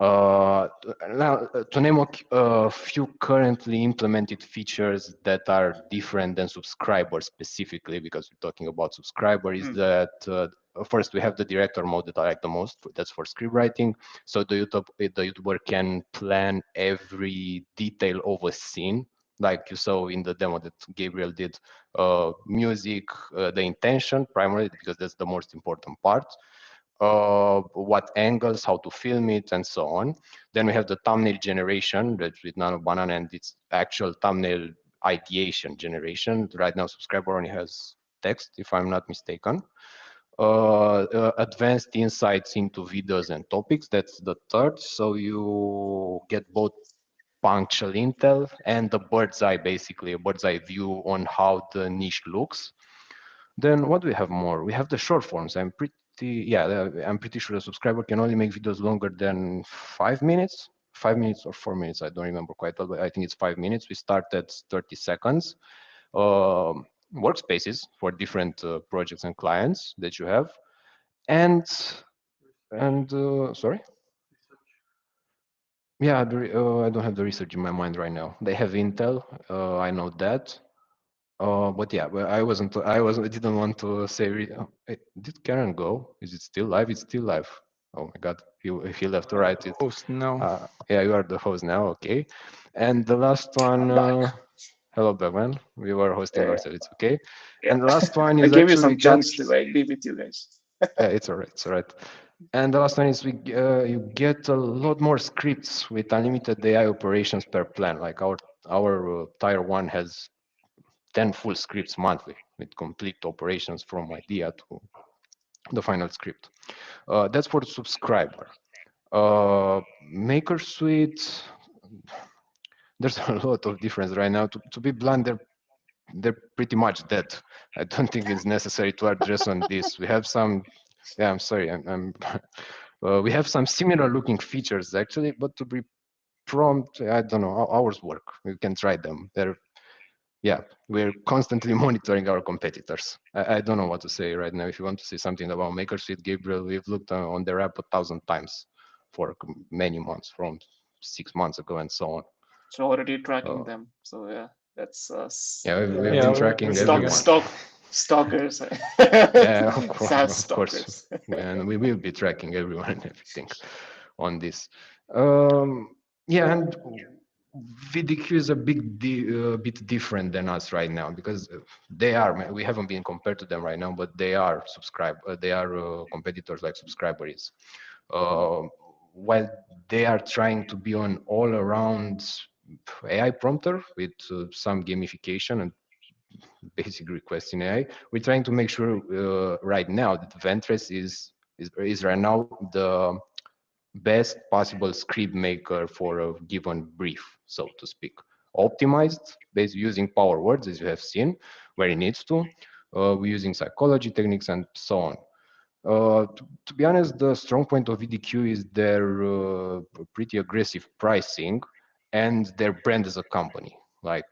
Now, to name a few currently implemented features that are different than subscriber specifically, because we're talking about subscriber, is Hmm. that first we have the director mode that I like the most. That's for script writing. So the YouTuber can plan every detail of a scene, like you saw in the demo that Gabriel did. Music, the intention primarily, because that's the most important part, what angles, how to film it, and so on. Then we have the thumbnail generation that's with Nano Banana and its actual thumbnail ideation generation. Right now, subscriber only has text, if I'm not mistaken. Advanced insights into videos and topics, that's the third. So you get both punctual intel and the bird's eye, basically a bird's eye view on how the niche looks. Then what do we have more? We have the short forms. I'm pretty sure a subscriber can only make videos longer than 5 minutes, 5 minutes or 4 minutes. I don't remember quite well, but I think it's 5 minutes. We start at 30 seconds. Workspaces for different projects and clients that you have, and sorry. Yeah, I don't have the research in my mind right now. They have Intel. I know that. But yeah, well, I didn't want to say. Did Karen go? Is it still live? It's still live. Oh my God, he left to write it. Host now. Yeah, you are the host now. Okay. And the last one, I'm back. hello, Bagman. We were hosting Yeah, ourselves. It's okay. yeah. And the last one I is gave you actually we some get. chance to like be with you guys. Yeah, it's alright. It's alright. And the last one is you get a lot more scripts with unlimited AI operations per plan. Like our tier one has 10 full scripts monthly with complete operations from idea to the final script. That's for the subscriber. Maker Suite, there's a lot of difference right now. To be blunt, they're pretty much dead. I don't think it's necessary to address on this. We have some, yeah, I'm sorry, I'm we have some similar looking features actually, but to be prompt, I don't know, ours work. We can try them. They're, yeah, we're constantly monitoring our competitors. I don't know what to say right now. If you want to say something about MakerSuite, Gabriel, we've looked on their app 1,000 times for many months, from 6 months ago and so on. So already tracking Uh, them. So yeah, that's yeah, we've Yeah, been we're tracking doing stock it. everyone. stock stalkers, Yeah, SaaS of course, stalkers. and we will be tracking everyone and everything on this. Um, yeah, and VDQ is a bit different than us right now because we haven't been compared to them right now, but they are competitors like Subscriber is. Uh, while they are trying to be on all around AI prompter with some gamification and basic requests in AI. We're trying to make sure right now that Ventress is right now the best possible script maker for a given brief, so to speak. Optimized, based using power words, as you have seen, where it needs to. We're using psychology techniques and so on. To be honest, the strong point of VDQ is their pretty aggressive pricing and their brand as a company. Like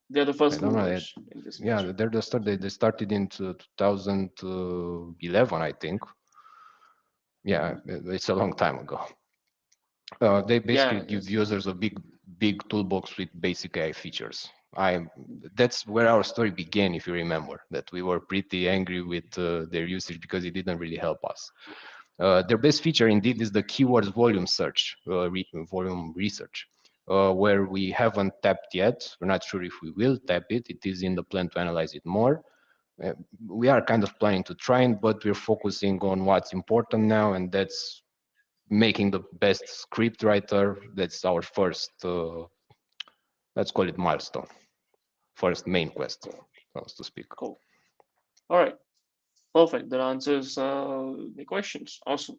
They're the I first don't know. movers in this Yeah, industry. they started in 2011, I think. Yeah, it's a long time ago. They Yeah, basically give yes. users a big toolbox with basic AI features. I That's where our story began, if you remember, that we were pretty angry with their usage because it didn't really help us. Their best feature indeed is the keywords volume search, volume research, where we haven't tapped yet. We're not sure if we will tap it. It is in the plan to analyze it more. Uh, we are kind of planning to try it, but we're focusing on what's important now, and that's making the best script writer. That's our first, let's call it milestone, first main quest, Cool. so to speak. Cool. All right. Perfect. That answers the questions. Awesome.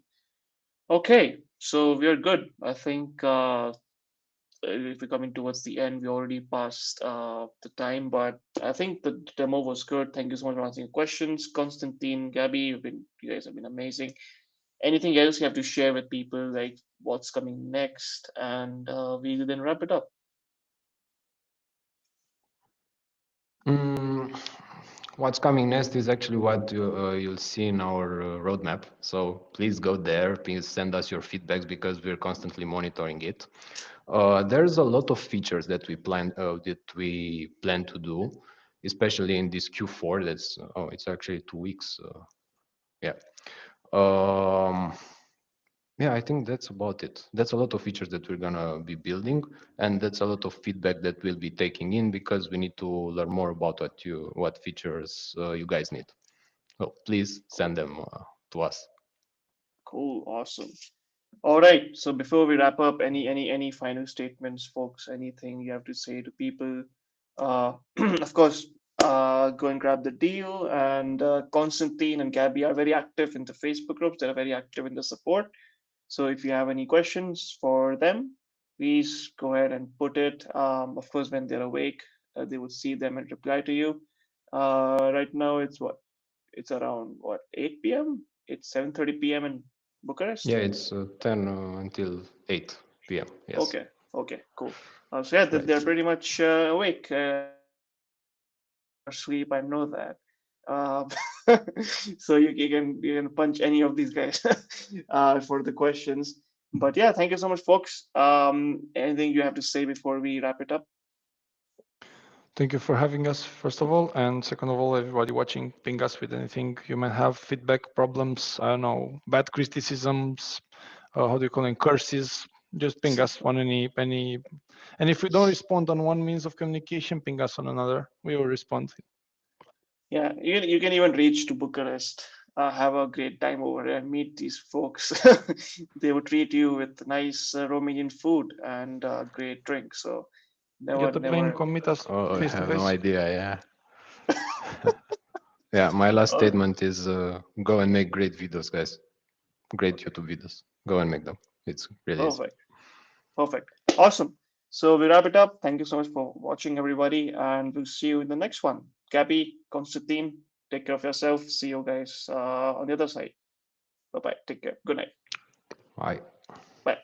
Okay. So we are good. I think if we're coming towards the end, we already passed the time, but I think the demo was good. Thank you so much for answering questions. Constantine, Gabby, you guys have been amazing. Anything else you have to share with people, like what's coming next? And we will then wrap it up. Mm, what's coming next is actually what you'll see in our roadmap. So please go there. Please send us your feedbacks because we're constantly monitoring it. There's a lot of features that we plan to do, especially in this Q4. It's actually 2 weeks. Yeah. Um, yeah, I think that's about it. That's a lot of features that we're gonna be building, and that's a lot of feedback that we'll be taking in because we need to learn more about what features you guys need. So please send Cool. them to us. Cool. Awesome. All right. So before we wrap up, any final statements, folks? Anything you have to say to people? Of course, go and grab the deal. And Constantine and Gabby are very active in the Facebook groups. They're very active in the support. So if you have any questions for them, please go ahead and put it. Of course, when they're awake, they would see them and reply to you. Right now, it's what? It's around what 8 p.m. It's 7:30 p.m. in Yeah, Bucharest. it's 10 until 8 p.m. Yes, Okay, okay, cool. So yeah, right. they're pretty much awake. They never sleep. I know that. Uh, so you can punch any of these guys for the questions. But yeah, thank you so much, folks. Anything you have to say before we wrap it up? Thank you for having us, first of all. And second of all, everybody watching, ping us with anything you might have, feedback, problems, I don't know, bad criticisms, how do you call them, curses. Just ping us on any. And if we don't respond on one means of communication, ping us on another. We will respond. Yeah, you can even reach to Bucharest. Have a great time over there and meet these folks. They will treat you with nice Romanian food and great drink. So never, Get the plane, never. come meet us Oh, I face to have no face. idea. Yeah. Yeah. My last Oh, statement is go and make great videos, guys. Great YouTube videos. Go and make them. It's really easy. perfect, perfect, awesome. So we wrap it up. Thank you so much for watching, everybody, and we'll see you in the next one. Gabby, Konstantin, take care of yourself. See you guys on the other side. Bye bye. Take care. Good night. Bye. Bye.